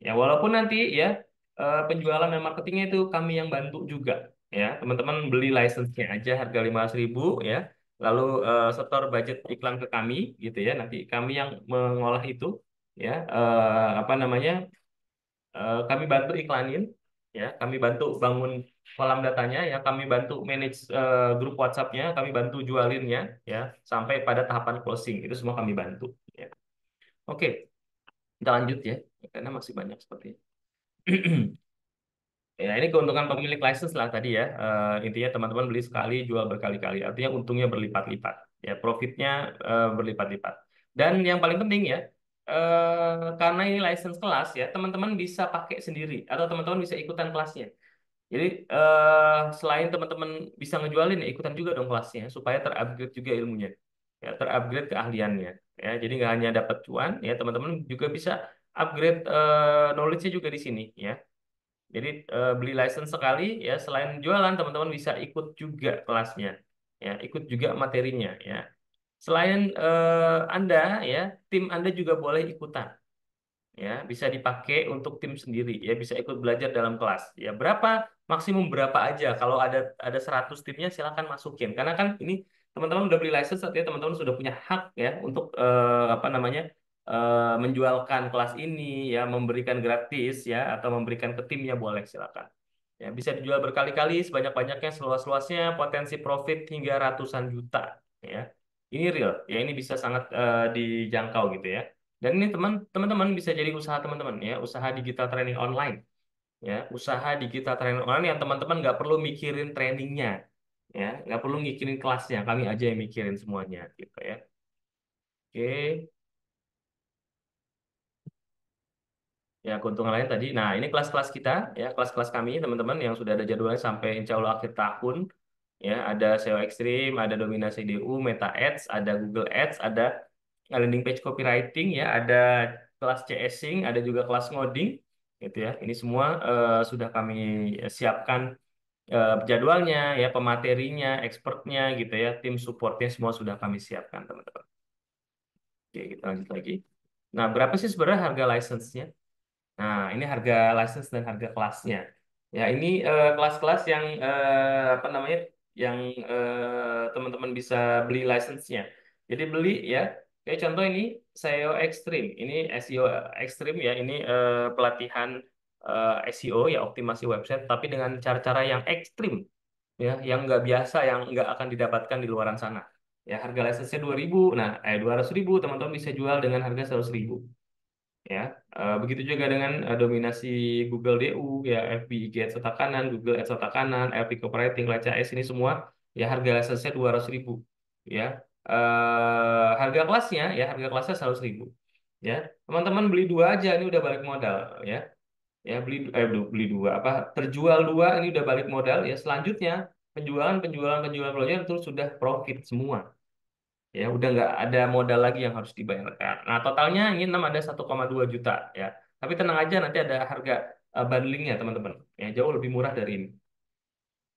Ya, walaupun nanti ya penjualan dan marketingnya itu kami yang bantu juga. Ya, teman-teman beli license-nya aja harga 15.000 ya. Lalu setor budget iklan ke kami gitu ya. Nanti kami yang mengolah itu ya apa namanya? Kami bantu iklanin ya, kami bantu bangun kolam datanya ya, kami bantu manage grup WhatsApp-nya, kami bantu jualinnya ya sampai pada tahapan closing. Itu semua kami bantu ya. Oke, kita lanjut ya. Karena masih banyak seperti ini. Ya, ini keuntungan pemilik license lah tadi ya. Intinya teman-teman beli sekali, jual berkali-kali. Artinya untungnya berlipat-lipat. Ya, profitnya berlipat-lipat. Dan yang paling penting ya, karena ini license kelas ya, teman-teman bisa pakai sendiri atau teman-teman bisa ikutan kelasnya. Jadi selain teman-teman bisa ngejualin, ya ikutan juga dong kelasnya supaya terupgrade juga ilmunya, ya terupgrade keahliannya. Ya, jadi nggak hanya dapat cuan, ya teman-teman juga bisa upgrade knowledge-nya juga di sini, ya. Jadi beli license sekali ya selain jualan teman-teman bisa ikut juga kelasnya ya, ikut juga materinya ya. Selain Anda ya, tim Anda juga boleh ikutan ya, bisa dipakai untuk tim sendiri ya, bisa ikut belajar dalam kelas. Ya, berapa maksimum berapa aja. Kalau ada 100 timnya silakan masukin. Karena kan ini teman-teman udah beli license artinya teman-teman sudah punya hak ya untuk apa namanya? Menjualkan kelas ini ya, memberikan gratis ya atau memberikan ke timnya boleh silakan. Ya, bisa dijual berkali-kali sebanyak-banyaknya seluas-luasnya, potensi profit hingga ratusan juta ya. Ini real ya, ini bisa sangat dijangkau gitu ya. Dan ini teman-teman bisa jadi usaha teman-teman ya, usaha digital training online ya, usaha digital training online yang teman-teman nggak perlu mikirin trainingnya ya, nggak perlu mikirin kelasnya, kami aja yang mikirin semuanya gitu ya. Oke, ya keuntungan lain tadi. Nah ini kelas-kelas kita ya, kelas-kelas kami teman-teman yang sudah ada jadwalnya sampai insya Allah akhir tahun ya, ada SEO Extreme, ada dominasi DU, Meta Ads, ada Google Ads, ada landing page copywriting ya, ada kelas CSing, ada juga kelas ngoding gitu ya. Ini semua sudah kami siapkan jadwalnya ya, pematerinya, expertnya gitu ya, tim supportnya semua sudah kami siapkan teman-teman. Oke, kita lanjut lagi. Nah, berapa sih sebenarnya harga license-nya? Nah, ini harga license dan harga kelasnya. Ya, ini kelas-kelas yang apa namanya? Yang teman-teman bisa beli license-nya. Jadi beli ya. Kayak contoh ini SEO Extreme. Ini SEO Extreme ya. Ini pelatihan SEO ya, optimasi website tapi dengan cara-cara yang ekstrim ya, yang nggak biasa, yang nggak akan didapatkan di luaran sana. Ya, harga license-nya 2.000. Nah, 200.000 teman-teman bisa jual dengan harga 100.000 ya. Begitu juga dengan dominasi Google DU ya, FB IG Ads otak kanan, Google Ads otak kanan, FB Copywriting, Laca S ini semua ya harga lisensinya 200.000 ya. Harga kelasnya ya, harga kelasnya 100.000 ya. Teman-teman beli dua aja ini udah balik modal ya. Ya beli dua apa, terjual dua ini udah balik modal ya. Selanjutnya penjualan itu sudah profit semua ya, udah nggak ada modal lagi yang harus dibayarkan. Nah, totalnya ini 6 ada 1,2 juta ya. Tapi tenang aja nanti ada harga bundlingnya teman-teman. Ya, jauh lebih murah dari ini.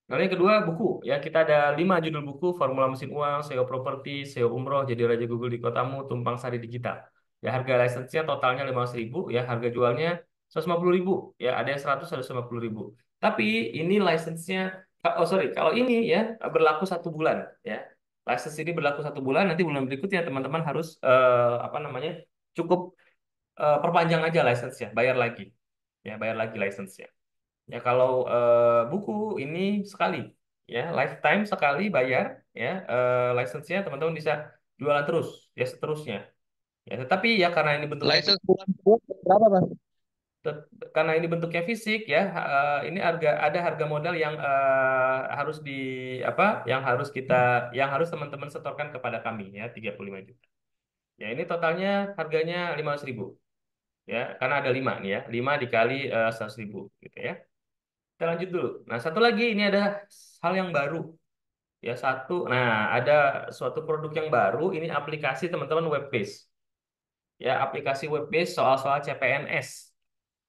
Lalu yang kedua buku ya, kita ada 5 judul buku: Formula Mesin Uang, SEO Properti, SEO Umroh, Jadi Raja Google di Kotamu, Tumpang Sari Digital. Ya, harga license-nya totalnya 15.000 ya, harga jualnya 150.000 ya, ada yang 100, ada 150.000. Tapi ini license-nya, oh sorry, kalau ini ya berlaku 1 bulan ya. License ini berlaku 1 bulan, nanti bulan berikutnya teman-teman harus apa namanya, cukup perpanjang aja license-nya, bayar lagi ya, bayar lagi license-nya. Ya kalau buku ini sekali ya, lifetime sekali bayar ya, license-nya teman-teman bisa jualan terus ya seterusnya. Ya tetapi ya karena ini bentuknya License bulan kedua berapa, Mas? karena ini bentuknya fisik ya, ini ada harga modal yang harus di apa, yang harus teman-teman setorkan kepada kami ya, 35 juta. Ya ini totalnya harganya 15.000 ya, karena ada 5 nih ya, 5 dikali 100.000 gitu ya. Kita lanjut dulu. Nah, satu lagi ini ada hal yang baru ya satu. Nah, ada suatu produk yang baru, ini aplikasi teman-teman web based. Ya, aplikasi web based soal-soal CPNS.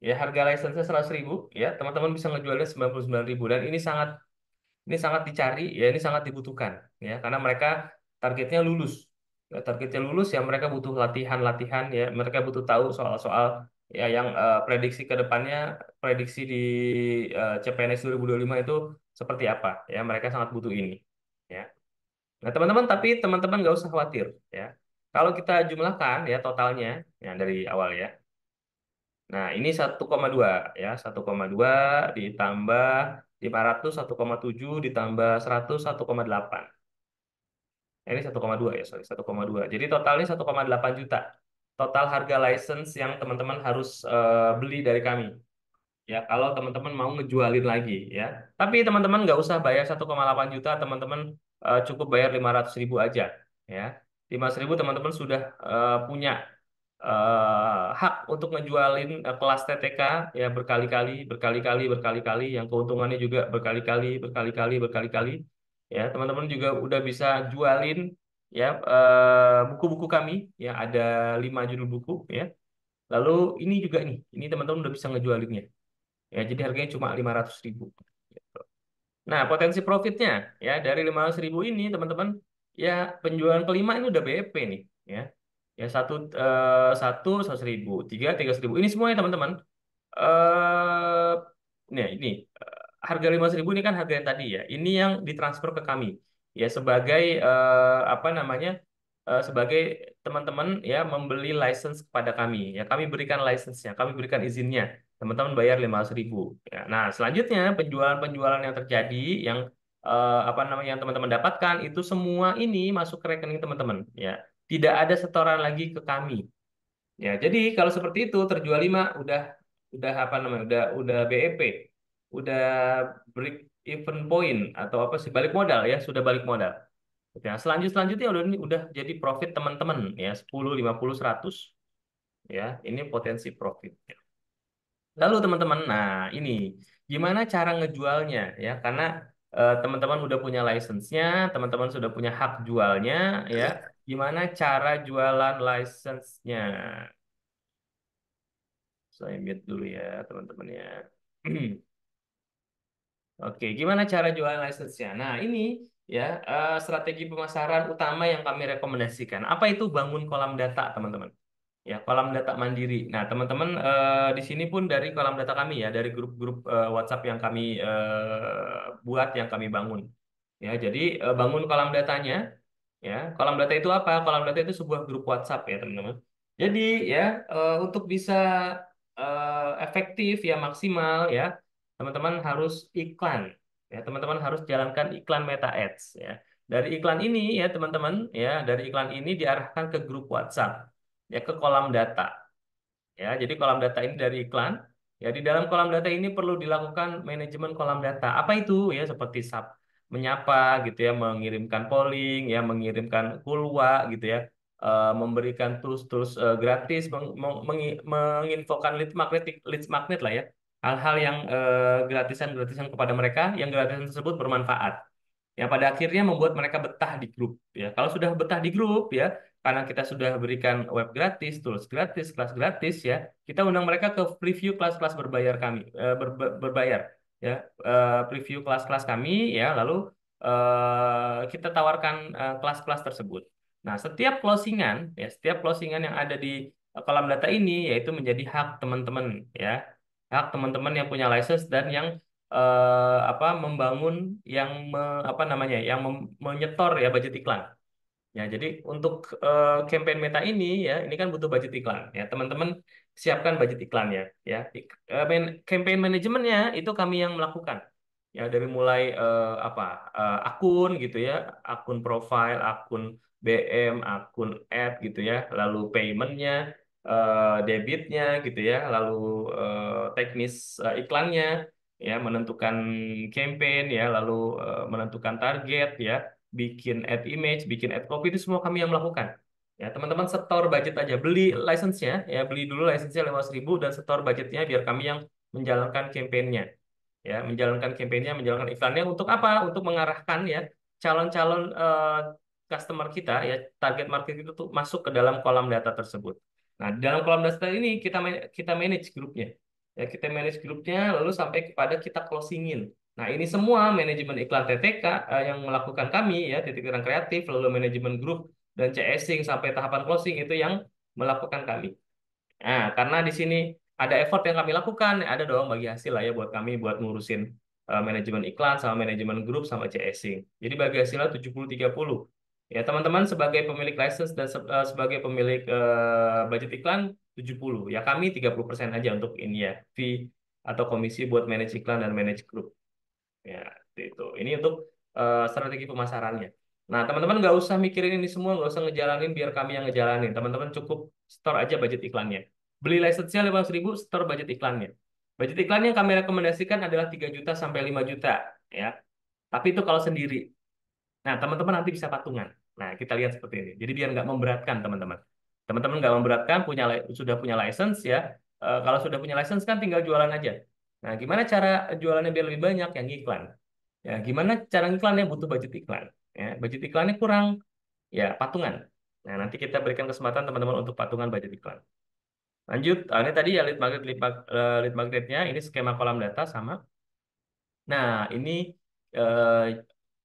Ya, harga license-nya 100.000, ya, teman-teman bisa ngejualnya 99.000 dan ini sangat dicari, ya, ini sangat dibutuhkan, ya, karena mereka targetnya lulus. Ya, targetnya lulus, ya, mereka butuh latihan-latihan, ya, mereka butuh tahu soal-soal, ya, yang prediksi ke depannya, prediksi di CPNS 2025 itu seperti apa, ya, mereka sangat butuh ini, ya. Nah, teman-teman, tapi teman-teman nggak usah khawatir, ya. Kalau kita jumlahkan, ya, totalnya, ya, dari awal, ya. Nah, ini 1,2, ya, 1,2 ditambah 500, 1,7 ditambah 100, 1,8. Nah, ini 1,2, ya, sorry, 1,2. Jadi totalnya 1,8 juta. Total harga license yang teman-teman harus beli dari kami. Ya, kalau teman-teman mau ngejualin lagi, ya. Tapi teman-teman nggak usah bayar 1,8 juta, teman-teman cukup bayar 500.000 aja, ya. 500.000 teman-teman sudah punya hak untuk ngejualin kelas TTK, ya, berkali-kali, berkali-kali, berkali-kali, yang keuntungannya juga berkali-kali, berkali-kali, berkali-kali. Ya, teman-teman juga udah bisa jualin, ya, buku-buku kami, ya, ada 5 judul buku, ya. Lalu ini juga nih, ini teman-teman udah bisa ngejualinnya. Ya, jadi harganya cuma 500.000. Nah, potensi profitnya, ya, dari 500.000 ini teman-teman, ya, penjualan kelima ini udah BEP nih, ya. Ya, satu 100.000, tiga 300.000. Ini semuanya teman-teman. eh Nih, ini harga 500.000 ini kan harga yang tadi, ya. Ini yang ditransfer ke kami, ya, sebagai apa namanya? Sebagai teman-teman, ya, membeli license kepada kami, ya, kami berikan license-nya, kami berikan izinnya, teman-teman bayar 500.000, ya. Nah, selanjutnya penjualan-penjualan yang terjadi, yang apa namanya, yang teman-teman dapatkan itu semua ini masuk ke rekening teman-teman, ya, tidak ada setoran lagi ke kami. Ya, jadi kalau seperti itu terjual 5 udah apa namanya? Udah BEP. Udah break even point atau apa sih? Balik modal, ya, sudah balik modal. Ya, selanjutnya udah jadi profit teman-teman, ya, 10, 50, 100, ya. Ini potensi profit. Lalu teman-teman, nah, ini gimana cara ngejualnya, ya? Karena teman-teman udah punya license-nya, teman-teman sudah punya hak jualnya, ya. Gimana cara jualan license-nya? Saya mute dulu, ya, teman-teman, ya. Oke, gimana cara jualan license-nya? Nah, ini, ya, strategi pemasaran utama yang kami rekomendasikan. Apa itu bangun kolam data, teman-teman? Ya, kolam data mandiri. Nah, teman-teman, di sini pun dari kolam data kami, ya, dari grup-grup WhatsApp yang kami buat, yang kami bangun. Ya, jadi bangun kolam datanya. Ya, kolam data itu apa? Kolam data itu sebuah grup WhatsApp, ya, teman-teman. Jadi, ya, untuk bisa efektif, ya, maksimal, ya, teman-teman harus iklan. Ya, teman-teman harus jalankan iklan Meta Ads, ya. Dari iklan ini, ya, teman-teman, ya, dari iklan ini diarahkan ke grup WhatsApp, ya, ke kolam data. Ya, jadi kolam data ini dari iklan. Ya, di dalam kolam data ini perlu dilakukan manajemen kolam data. Apa itu? Ya, seperti menyapa, gitu, ya, mengirimkan polling, ya, mengirimkan kulwa, gitu, ya, memberikan tools-tools gratis, menginfokan leads magnet lah, ya. Hal-hal yang gratisan-gratisan kepada mereka, yang gratisan tersebut bermanfaat. Yang pada akhirnya membuat mereka betah di grup, ya. Kalau sudah betah di grup, ya, karena kita sudah berikan web gratis, tools gratis, kelas gratis, ya, kita undang mereka ke preview kelas-kelas berbayar kami, berbayar, ya. Preview kelas-kelas kami, ya, lalu kita tawarkan kelas-kelas tersebut. Nah, setiap closingan yang ada di kolam data ini yaitu menjadi hak teman-teman, ya, hak teman-teman yang punya license dan yang apa, membangun, yang apa namanya, yang menyetor, ya, budget iklan. Ya, jadi untuk campaign Meta ini, ya, ini kan butuh budget iklan, ya. Teman-teman siapkan budget iklannya, ya. Campaign manajemennya itu kami yang melakukan. Ya, dari mulai apa, akun, gitu, ya, akun profile, akun BM, akun ad, gitu, ya, lalu paymentnya, debitnya, gitu, ya, lalu teknis iklannya, ya, menentukan campaign, ya, lalu menentukan target, ya, bikin ad image, bikin ad copy, itu semua kami yang melakukan. Ya, teman-teman setor budget aja, beli license-nya, ya, beli dulu license-nya 500.000 dan setor budgetnya biar kami yang menjalankan campaign-nya, ya, menjalankan campaign-nya, menjalankan iklannya, untuk apa? Untuk mengarahkan, ya, calon-calon customer kita ya, target market itu tuh masuk ke dalam kolam data tersebut. Nah, di dalam kolam data ini kita manage grupnya. Ya, kita manage grupnya lalu sampai kepada kita closingin. Nah, ini semua manajemen iklan TTK yang melakukan kami ya, titik terang kreatif, lalu manajemen grup dan CSing sampai tahapan closing itu yang melakukan kami. Nah, karena di sini ada effort yang kami lakukan, ada dong bagi hasil lah ya buat kami buat ngurusin manajemen iklan sama manajemen grup sama CSing. Jadi bagi hasilnya 70-30. Ya, teman-teman sebagai pemilik license dan sebagai pemilik budget iklan 70. Ya, kami 30% aja untuk ini ya, fee atau komisi buat manage iklan dan manage grup. Ya, seperti itu. Ini untuk strategi pemasarannya. Nah, teman-teman nggak usah mikirin ini semua, nggak usah ngejalanin biar kami yang ngejalanin. Teman-teman cukup store aja budget iklannya. Beli license-nya 500.000, store budget iklannya. Budget iklan yang kami rekomendasikan adalah 3 juta sampai 5 juta. Ya. Tapi itu kalau sendiri. Nah, teman-teman nanti bisa patungan. Nah, kita lihat seperti ini. Jadi biar nggak memberatkan, teman-teman. Teman-teman nggak memberatkan, sudah punya license ya. Kalau sudah punya license kan tinggal jualan aja. Nah, gimana cara jualannya biar lebih banyak? Yang iklan. Ya, gimana cara iklannya butuh budget iklan. Ya, budget iklannya kurang, ya patungan. Nah, nanti kita berikan kesempatan teman-teman untuk patungan budget iklan. Lanjut, ini tadi ya lead magnetnya, ini skema kolam data sama. Nah, ini eh,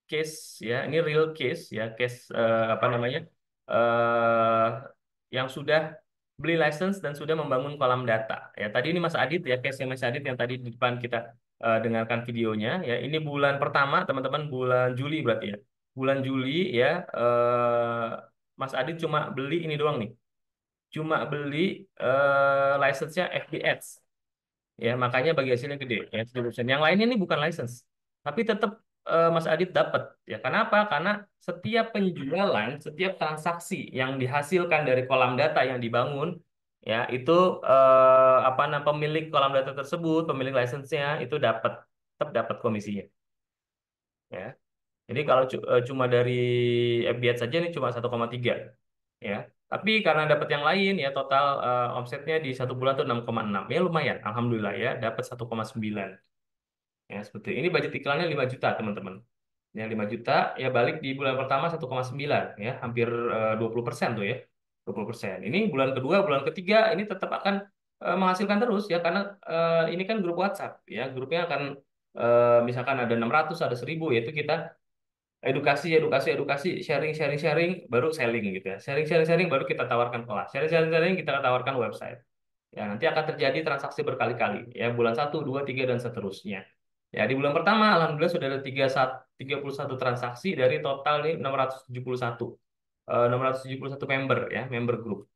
case ya, ini real case ya, case apa namanya? eh yang sudah beli license dan sudah membangun kolam data. Ya, tadi ini Mas Adit ya, case yang Mas Adit yang tadi di depan kita dengarkan videonya ya. Ini bulan pertama, teman-teman, bulan Juli berarti ya. Bulan Juli ya, Mas Adit cuma beli ini doang nih. Cuma beli license-nya FB Ads. Ya, makanya bagi hasilnya gede ya 70%. Yang lainnya ini bukan license. Tapi tetap Mas Adit dapat ya. Kenapa? Karena setiap penjualan, setiap transaksi yang dihasilkan dari kolam data yang dibangun ya itu apa namanya pemilik kolam data tersebut, pemilik license-nya itu dapat tetap dapat komisinya ya. Jadi kalau cuma dari FBH saja ini cuma 1,3 ya. Tapi karena dapat yang lain ya total omsetnya di satu bulan tuh 6,6 ya lumayan. Alhamdulillah ya dapat 1,9 ya seperti ini budget iklannya 5 juta teman-teman. Ya 5 juta ya balik di bulan pertama 1,9 ya hampir 20% tuh ya 20%. Ini bulan kedua bulan ketiga ini tetap akan menghasilkan terus ya karena ini kan grup WhatsApp ya grupnya akan misalkan ada 600 ada 1.000 yaitu kita edukasi, edukasi, edukasi, sharing, sharing, sharing, baru selling gitu ya. Sharing, sharing, sharing, baru kita tawarkan kelas. Sharing, sharing, sharing, kita tawarkan website. Ya, nanti akan terjadi transaksi berkali-kali. Ya, bulan satu 2 3 dan seterusnya. Ya, di bulan pertama, alhamdulillah sudah ada 31 transaksi dari total nih 671. 671 member ya, member group.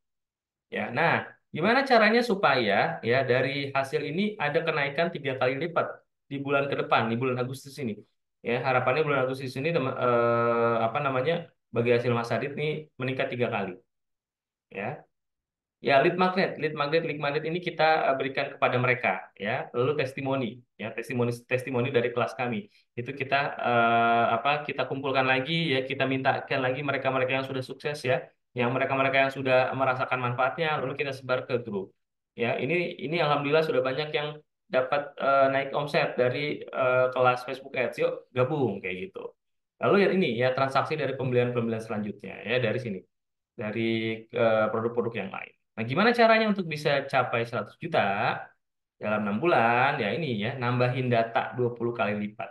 Ya, nah, gimana caranya supaya ya dari hasil ini ada kenaikan 3 kali lipat di bulan ke depan, di bulan Agustus ini. Ya, harapannya bulan Agustus ini apa namanya bagi hasil Mas Adit nih meningkat 3 kali. Ya, ya, lead magnet ini kita berikan kepada mereka, ya. Lalu testimoni, ya, testimoni dari kelas kami. Itu kita kita kumpulkan lagi, ya, kita mintakan lagi mereka-mereka yang sudah sukses, ya, yang mereka-mereka yang sudah merasakan manfaatnya, lalu kita sebar ke grup. Ya, ini alhamdulillah sudah banyak yang dapat naik omset dari kelas Facebook Ads. Yuk, gabung kayak gitu. Lalu ya ini ya transaksi dari pembelian-pembelian selanjutnya, ya dari sini dari produk-produk yang lain. Nah, gimana caranya untuk bisa capai 100 juta dalam 6 bulan? Ya ini ya, nambahin data 20 kali lipat.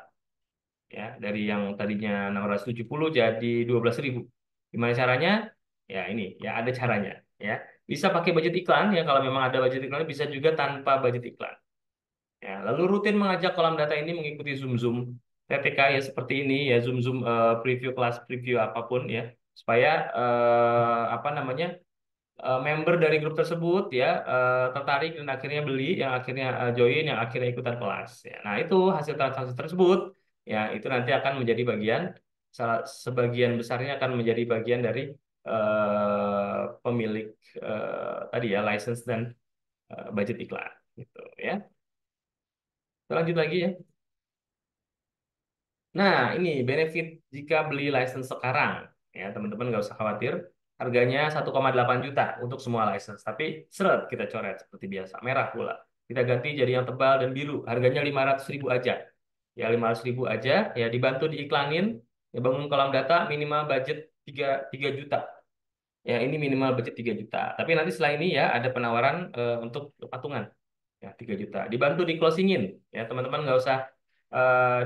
Ya, dari yang tadinya 670 jadi 12.000. Gimana caranya? Ya ini, ya ada caranya. Ya, bisa pakai budget iklan ya kalau memang ada budget iklan, bisa juga tanpa budget iklan. Ya, lalu rutin mengajak kolam data ini mengikuti Zoom-Zoom TTK ya seperti ini ya Zoom-Zoom preview kelas preview apapun ya supaya apa namanya member dari grup tersebut ya tertarik dan akhirnya beli, yang akhirnya join, yang akhirnya ikutan kelas. Ya. Nah itu hasil transaksi tersebut ya itu nanti akan menjadi bagian sebagian besarnya akan menjadi bagian dari pemilik tadi ya license dan budget iklan gitu ya. Kita lanjut lagi ya. Nah, ini benefit jika beli license sekarang. Ya, teman-teman nggak usah khawatir. Harganya 1,8 juta untuk semua license. Tapi seret kita coret seperti biasa. Merah pula. Kita ganti jadi yang tebal dan biru. Harganya 500.000 aja. Ya, 500.000 aja. Ya, dibantu diiklanin. Ya, bangun kolam data minimal budget 3 juta. Ya, ini minimal budget 3 juta. Tapi nanti setelah ini ya ada penawaran untuk patungan. Ya, 3 juta. Dibantu di closingin. Ya, teman-teman nggak usah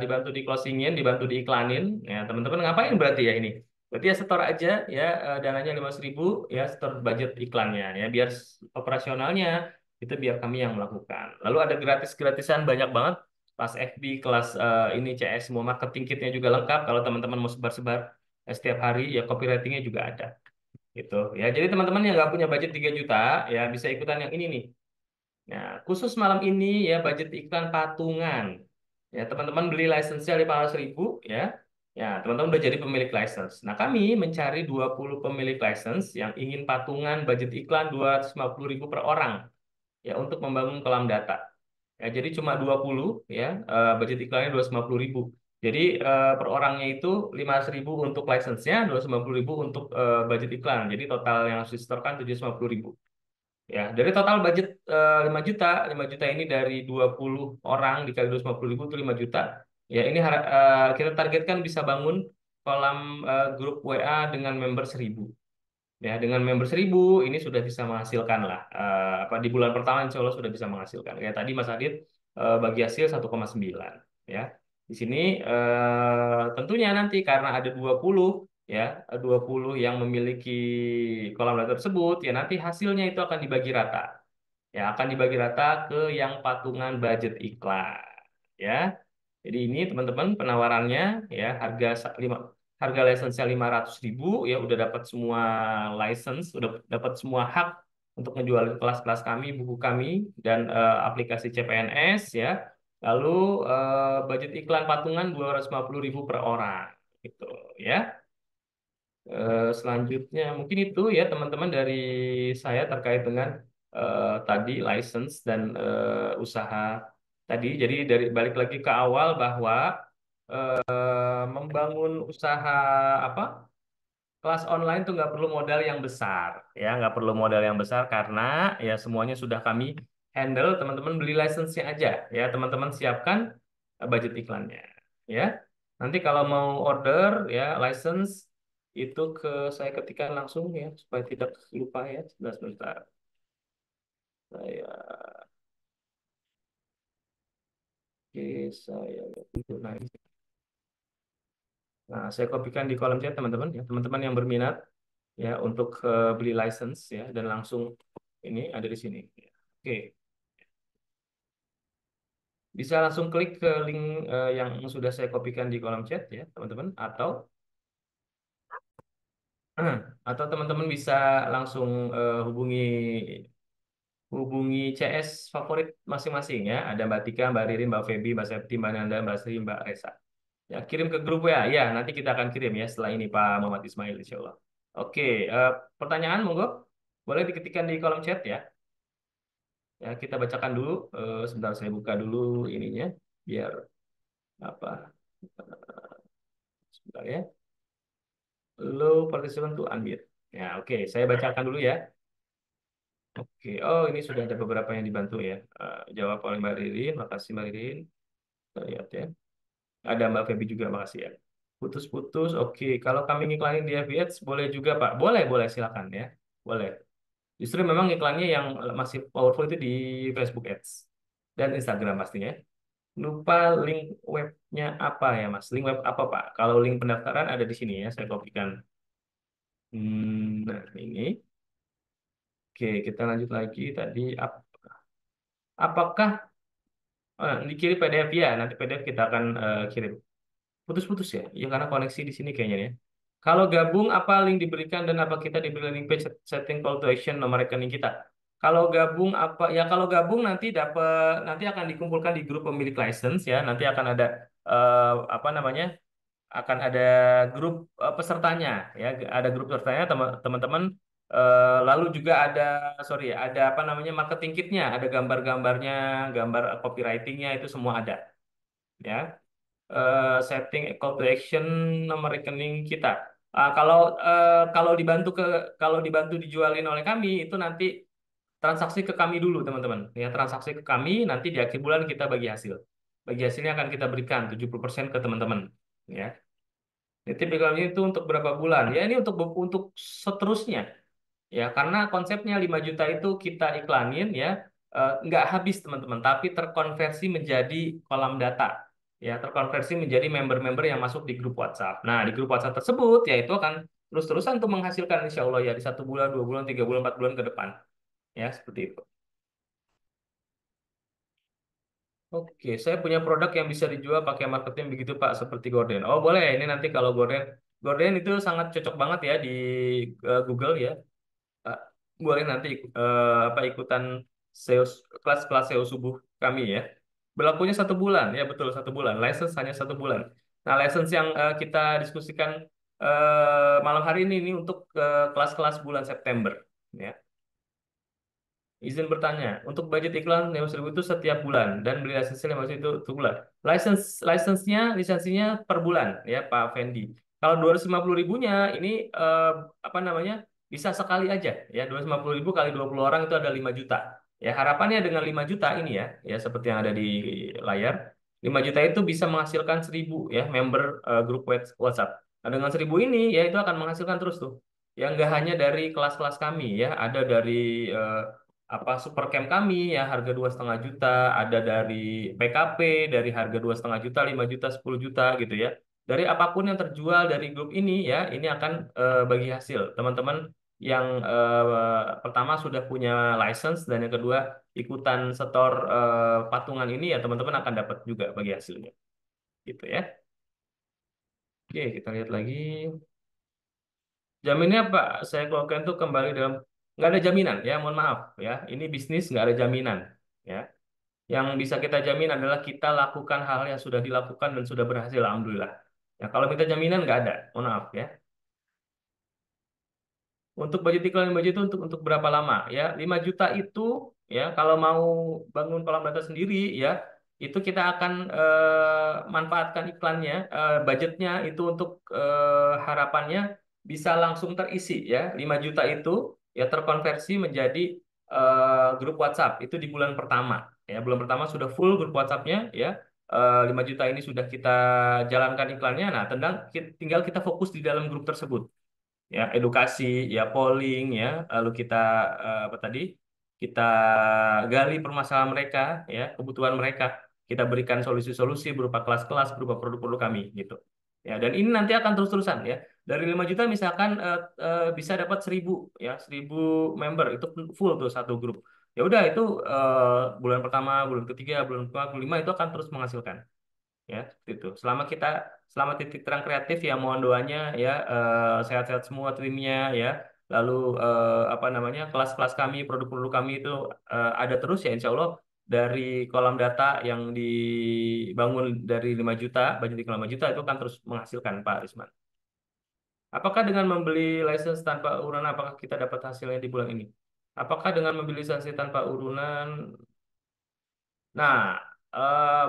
dibantu di closingin, dibantu diiklanin. Ya, teman-teman ngapain berarti ya ini? Berarti ya setor aja ya dananya 500.000 ya setor budget iklannya ya biar operasionalnya itu biar kami yang melakukan. Lalu ada gratis-gratisan banyak banget pas FB kelas ini CS semua marketing kitnya juga lengkap kalau teman-teman mau sebar-sebar setiap hari ya copywritingnya juga ada gitu ya. Jadi teman-teman yang nggak punya budget 3 juta ya bisa ikutan yang ini nih. Nah, khusus malam ini ya budget iklan patungan. Ya, teman-teman beli license-nya 500.000 ya. Ya, teman-teman udah jadi pemilik license. Nah, kami mencari 20 pemilik license yang ingin patungan budget iklan 250.000 per orang ya untuk membangun kolam data. Ya, jadi cuma 20 ya, budget iklannya 250.000. Jadi per orangnya itu 500.000 untuk license-nya, 250.000 untuk budget iklan. Jadi total yang harus disetorkan 750.000. Ya, dari total budget 5 juta, 5 juta ini dari 20 orang dikali 250.000 itu 5 juta. Ya, ini kita targetkan bisa bangun kolam grup WA dengan member 1.000. Ya, dengan member 1.000 ini sudah bisa menghasilkan lah. Apa di bulan pertama insya Allah sudah bisa menghasilkan. Kayak tadi Mas Adit bagi hasil 1,9. Ya. Di sini tentunya nanti karena ada 20 ya, 20 yang memiliki kolam data tersebut ya nanti hasilnya itu akan dibagi rata. Ya, akan dibagi rata ke yang patungan budget iklan. Ya. Jadi ini teman-teman penawarannya ya harga license 500.000 ya udah dapat semua license, udah dapat semua hak untuk ngejual kelas-kelas kami, buku kami dan aplikasi CPNS ya. Lalu budget iklan patungan 250.000 per orang gitu ya. Selanjutnya mungkin itu ya teman-teman dari saya terkait dengan tadi license dan usaha tadi. Jadi dari balik lagi ke awal bahwa membangun usaha apa kelas online tuh nggak perlu modal yang besar ya nggak perlu modal yang besar karena ya semuanya sudah kami handle. Teman-teman beli license-nya aja ya teman-teman siapkan budget iklannya ya. Nanti kalau mau order ya license itu ke saya ketikkan langsung ya supaya tidak lupa ya. Sebentar, saya oke saya nah, nah saya kopikan di kolom chat teman-teman ya teman-teman yang berminat ya untuk beli license ya dan langsung ini ada di sini. Oke, bisa langsung klik ke link yang sudah saya kopikan di kolom chat ya teman-teman atau teman-teman bisa langsung hubungi hubungi CS favorit masing-masing ya. Ada Mbak Tika, Mbak Ririn, Mbak Feby, Mbak Septi, Mbak Nanda, Mbak Sri, Mbak Resa. Ya, kirim ke grup ya. Ya, nanti kita akan kirim ya setelah ini Pak Muhammad Ismail insya Allah. Oke, pertanyaan monggo boleh diketikkan di kolom chat ya. Ya, kita bacakan dulu. Sebentar saya buka dulu ininya biar apa? Sebentar ya. Low participant to unmute. Ya, oke, saya bacakan dulu ya. Oke, oh ini sudah ada beberapa yang dibantu ya. Jawab oleh Mbak Ririn, makasih Mbak Ririn. Kita lihat ya. Ada Mbak Feby juga, makasih ya. Putus-putus, oke. Kalau kami ngiklanin di FB Ads, boleh juga Pak. Boleh, boleh, silakan ya. Boleh. Justru memang iklannya yang masih powerful itu di Facebook Ads dan Instagram pastinya. Lupa link webnya apa ya Mas? Link web apa Pak? Kalau link pendaftaran ada di sini ya, saya kopikan. Nah ini. Oke, kita lanjut lagi tadi. Apakah dikirim PDF ya? Nanti PDF kita akan kirim. Putus-putus ya? Ya karena koneksi di sini kayaknya ya. Kalau gabung, apa link diberikan dan apa kita diberi landing page setting call to action nomor rekening kita? Kalau gabung apa? Ya kalau gabung nanti akan dikumpulkan di grup pemilik license ya. Nanti akan ada apa namanya? Akan ada grup pesertanya ya. Ada grup pesertanya teman-teman. Lalu juga ada sorry ya, ada apa namanya marketing kitnya, ada gambar-gambarnya, gambar copywritingnya itu semua ada ya. Setting call to action nomor rekening kita. Kalau dibantu dijualin oleh kami itu nanti transaksi ke kami dulu teman-teman. Ya transaksi ke kami nanti di akhir bulan kita bagi hasil. Bagi hasilnya akan kita berikan 70% ke teman-teman. Ya. Nitip iklan itu untuk berapa bulan? Ya ini untuk seterusnya. Ya, karena konsepnya 5 juta itu kita iklanin ya, nggak habis teman-teman, tapi terkonversi menjadi kolam data. Ya, terkonversi menjadi member-member yang masuk di grup WhatsApp. Nah, di grup WhatsApp tersebut, ya itu akan terus-terusan untuk menghasilkan insya Allah ya di 1 bulan, 2 bulan, 3 bulan, 4 bulan ke depan. Ya, seperti itu. Oke, saya punya produk yang bisa dijual pakai marketing begitu Pak, seperti Gorden. Oh boleh, ini nanti kalau Gorden itu sangat cocok banget ya di Google ya. Pak, boleh nanti apa ikutan SEO kelas-kelas SEO subuh kami ya. Berlakunya 1 bulan, ya betul 1 bulan. License hanya 1 bulan. Nah, license yang kita diskusikan malam hari ini untuk kelas-kelas bulan September. Ya. Izin bertanya, untuk budget iklan 500.000 itu setiap bulan dan beli lisensi 500 itu untuk bulan. Lisensinya per bulan ya Pak Fendi. Kalau 250 ribunya ini apa namanya bisa sekali aja ya 250 ribu kali 20 orang itu ada 5 juta. Ya harapannya dengan 5 juta ini ya seperti yang ada di layar 5 juta itu bisa menghasilkan 1.000 ya member grup WhatsApp. Nah dengan 1.000 ini ya itu akan menghasilkan terus tuh. Yang nggak hanya dari kelas-kelas kami ya ada dari eh, apa supercamp kami ya harga 2,5 juta, ada dari PKP dari harga 2,5 juta, 5 juta, 10 juta gitu ya. Dari apapun yang terjual dari grup ini ya, ini akan bagi hasil. Teman-teman yang pertama sudah punya license dan yang kedua ikutan setor patungan ini ya teman-teman akan dapat juga bagi hasilnya. Gitu ya. Oke, kita lihat lagi. Jaminnya Pak, saya keluarkan itu kembali dalam nggak ada jaminan ya, mohon maaf ya. Ini bisnis nggak ada jaminan ya. Yang bisa kita jamin adalah kita lakukan hal yang sudah dilakukan dan sudah berhasil, alhamdulillah. Ya, kalau minta jaminan nggak ada, mohon maaf ya. Untuk budget iklan 5 juta itu untuk berapa lama? Ya, 5 juta itu ya kalau mau bangun kolam data sendiri ya, itu kita akan manfaatkan iklannya, budgetnya itu untuk harapannya bisa langsung terisi ya. 5 juta itu ya terkonversi menjadi grup WhatsApp itu di bulan pertama. Ya, bulan pertama sudah full grup WhatsApp-nya ya. 5 juta ini sudah kita jalankan iklannya. Nah, tinggal kita fokus di dalam grup tersebut ya edukasi ya polling ya lalu kita apa tadi kita gali permasalahan mereka ya kebutuhan mereka kita berikan solusi-solusi berupa kelas-kelas berupa produk-produk kami gitu ya dan ini nanti akan terus-terusan ya dari 5 juta misalkan bisa dapat 1.000 ya 1.000 member itu full tuh satu grup ya udah itu bulan pertama bulan ketiga bulan keempat bulan kelima itu akan terus menghasilkan ya seperti itu selama titik terang kreatif ya mohon doanya ya sehat-sehat semua timnya ya lalu apa namanya kelas-kelas kami produk-produk kami itu ada terus ya insya Allah dari kolam data yang dibangun dari 5 juta budget iklan 5 juta itu akan terus menghasilkan Pak Risman. Apakah dengan membeli license tanpa urunan apakah kita dapat hasilnya di bulan ini? Apakah dengan membeli lisensi tanpa urunan nah,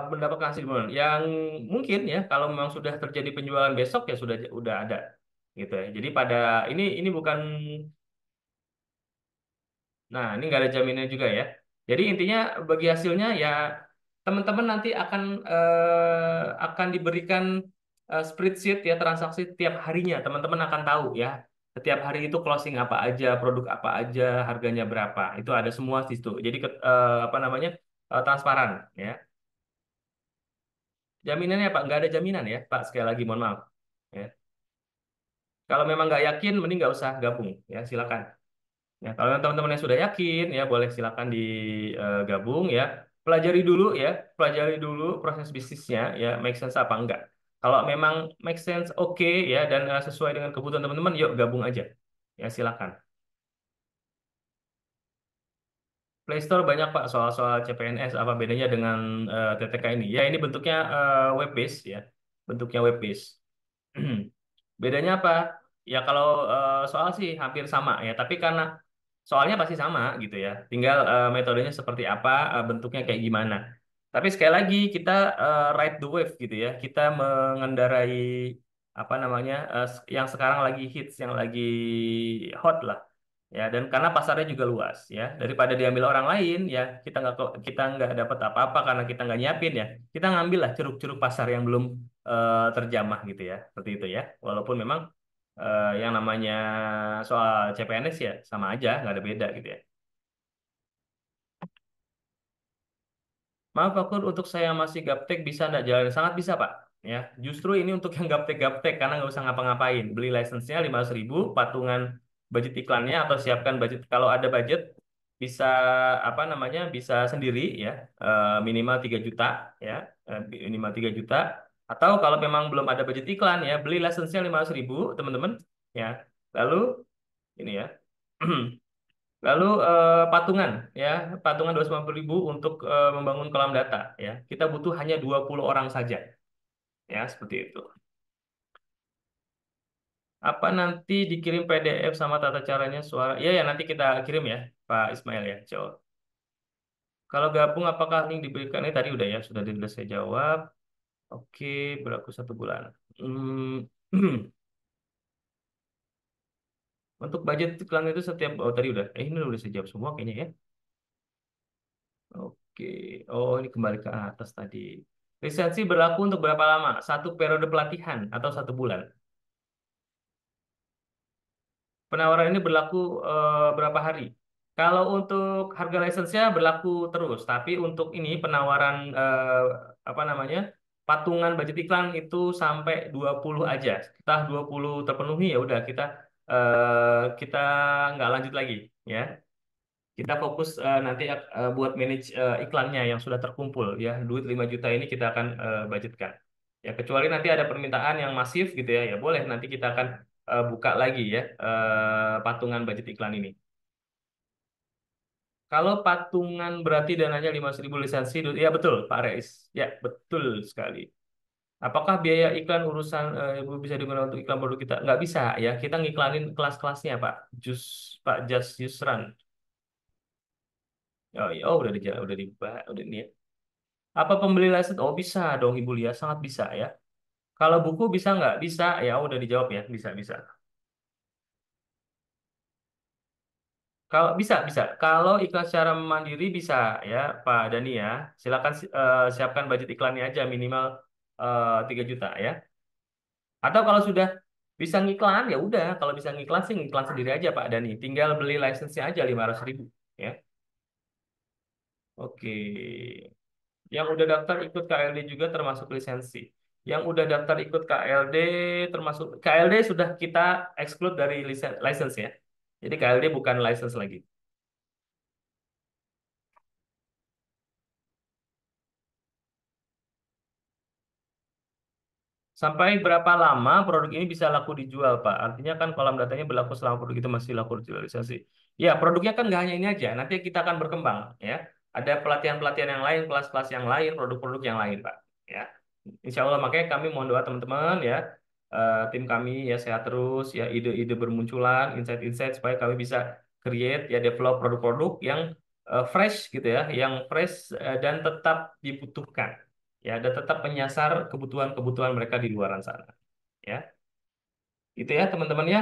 mendapatkan hasil bulan yang mungkin ya kalau memang sudah terjadi penjualan besok ya sudah ada gitu ya. Jadi pada ini bukan nah ini nggak ada jaminnya juga ya. Jadi intinya bagi hasilnya ya teman-teman nanti akan diberikan spreadsheet ya transaksi tiap harinya. Teman-teman akan tahu ya. Setiap hari itu closing apa aja, produk apa aja, harganya berapa. Itu ada semua di situ. Jadi apa namanya? Transparan ya. Jaminannya Pak, nggak ada jaminan ya Pak. Sekali lagi mohon maaf. Ya. Kalau memang nggak yakin, mending nggak usah gabung. Ya silakan. Ya, kalau teman-teman yang sudah yakin, ya boleh silakan digabung ya. Pelajari dulu proses bisnisnya, ya make sense apa enggak. Kalau memang make sense, oke ya, dan sesuai dengan kebutuhan teman-teman, yuk gabung aja. Ya silakan. Play Store banyak Pak soal-soal CPNS apa bedanya dengan TTK ini? Ya ini bentuknya web based ya, bentuknya web based. Bedanya apa? Ya kalau soal sih hampir sama ya, tapi karena soalnya pasti sama gitu ya. Tinggal metodenya seperti apa, bentuknya kayak gimana. Tapi sekali lagi kita ride the wave gitu ya. Kita mengendarai apa namanya yang sekarang lagi hits, yang lagi hot lah. ya, dan karena pasarnya juga luas ya, daripada diambil orang lain ya, kita nggak dapat apa-apa karena kita nggak nyiapin ya, kita ngambil lah ceruk-ceruk pasar yang belum terjamah gitu ya, seperti itu ya. Walaupun memang yang namanya soal CPNS ya sama aja, nggak ada beda gitu ya. Maaf Pak Kur, untuk saya masih gaptek bisa nggak jalan? Sangat bisa Pak. Ya, justru ini untuk yang gaptek-gaptek karena nggak usah ngapa-ngapain. Beli license-nya 500.000, patungan budget iklannya atau siapkan budget. Kalau ada budget bisa apa namanya bisa sendiri ya, minimal 3 juta ya, minimal 3 juta. Atau kalau memang belum ada budget iklan ya, beli license-nya 500.000 teman-teman ya. Lalu ini ya. Lalu patungan ya, patungan 250.000 untuk membangun kolam data ya. Kita butuh hanya 20 orang saja ya, seperti itu. Apa nanti dikirim PDF sama tata caranya suara? Iya ya, nanti kita kirim ya, Pak Ismail ya. Coba. Kalau gabung apakah link diberikan? Ini tadi udah ya, sudah saya jawab. Oke, berlaku 1 bulan. Hmm, untuk budget iklan itu setiap oh tadi udah. Ini udah saya jawab semua kayaknya ya. Oke. Oh, ini kembali ke atas tadi. Lisensi berlaku untuk berapa lama? Satu periode pelatihan atau 1 bulan? Penawaran ini berlaku berapa hari? Kalau untuk harga lisensinya berlaku terus, tapi untuk ini penawaran apa namanya? Patungan budget iklan itu sampai 20 aja. Setelah 20 terpenuhi ya udah kita nggak lanjut lagi ya. Kita fokus nanti buat manage iklannya yang sudah terkumpul ya. Duit 5 juta ini kita akan budgetkan. Ya kecuali nanti ada permintaan yang masif gitu ya. Ya boleh nanti kita akan buka lagi ya patungan budget iklan ini. Kalau patungan berarti dananya 500.000 lisensi. Ya betul Pak Reis. Ya betul sekali. Apakah biaya iklan urusan Ibu bisa digunakan untuk iklan produk kita? Nggak bisa ya. Kita ngiklanin kelas-kelasnya Pak. Pak Just Yusran. Oh, ya, udah ini ya. Apa pembeli license? Oh bisa dong Ibu Lia, sangat bisa ya. Kalau buku bisa nggak? Bisa ya, udah dijawab ya, bisa bisa. Kalau bisa. Kalau iklan secara mandiri bisa ya Pak Dani ya. Silakan siapkan budget iklannya aja minimal 3 juta ya. Atau kalau sudah bisa ngiklan ya udah, kalau bisa ngiklan sih ngiklan sendiri aja Pak Dani. Tinggal beli license-nya aja 500.000 ya. Oke. Yang udah daftar ikut KLD juga termasuk lisensi. Yang udah daftar ikut KLD termasuk KLD sudah kita exclude dari license ya. Jadi KLD bukan license lagi. Sampai berapa lama produk ini bisa laku dijual, Pak? Artinya kan kolam datanya berlaku selama produk itu masih laku dijual lisensi. Ya, produknya kan nggak hanya ini aja. Nanti kita akan berkembang, ya. Ada pelatihan-pelatihan yang lain, kelas-kelas yang lain, produk-produk yang lain, Pak. Ya, Insya Allah makanya kami mohon doa teman-teman, ya. Tim kami ya sehat terus, ya ide-ide bermunculan, insight-insight supaya kami bisa create, ya develop produk-produk yang fresh gitu ya, yang fresh dan tetap dibutuhkan ya dan tetap menyasar kebutuhan-kebutuhan mereka di luaran sana ya itu ya teman-teman ya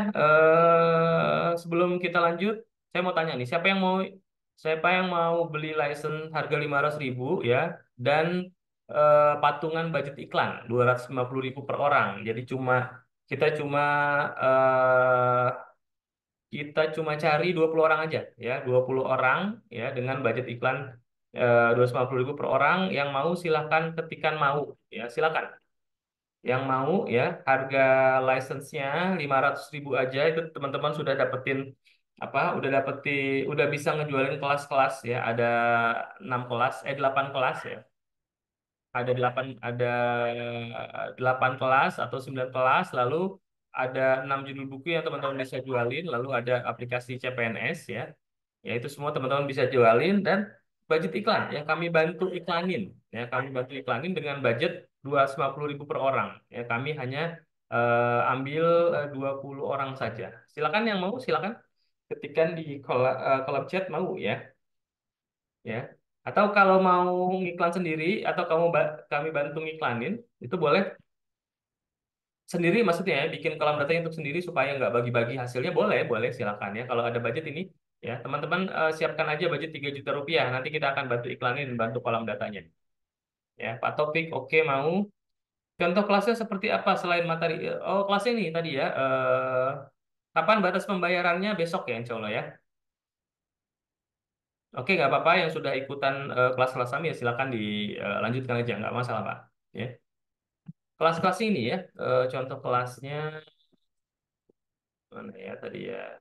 sebelum kita lanjut saya mau tanya nih siapa yang mau beli license harga 500.000 ya dan patungan budget iklan 250.000 per orang jadi kita eh, kita cuma cari 20 orang aja ya 20 orang ya dengan budget iklan 250.000 per orang yang mau silahkan ketikan mau ya silakan yang mau ya harga license-nya 500.000 aja itu teman-teman sudah dapetin udah bisa ngejualin kelas-kelas ya ada 8 kelas ya ada 8 kelas atau 9 kelas lalu ada 6 judul buku yang teman-teman bisa jualin lalu ada aplikasi CPNS ya ya itu semua teman-teman bisa jualin dan budget iklan ya kami bantu iklanin dengan budget 250.000 per orang ya kami hanya ambil 20 orang saja silakan yang mau silakan ketikan di kolom chat mau ya ya atau kalau mau ngiklan sendiri atau kami bantu ngiklanin itu boleh sendiri maksudnya ya, bikin kolam datanya untuk sendiri supaya nggak bagi-bagi hasilnya, boleh, boleh silakan ya. Kalau ada budget ini, ya teman-teman siapkan aja budget 3 juta rupiah. Nanti kita akan bantu iklanin, bantu kolam datanya. Ya, Pak Topik, oke mau. Contoh kelasnya seperti apa selain materi? Oh, kelasnya ini tadi ya. Kapan batas pembayarannya? Besok ya, insya Allah ya. Oke, nggak apa-apa. Yang sudah ikutan kelas-kelas kami ya silakan dilanjutkan aja, nggak masalah Pak. Ya. Kelas-kelas ini ya, contoh kelasnya mana ya tadi ya?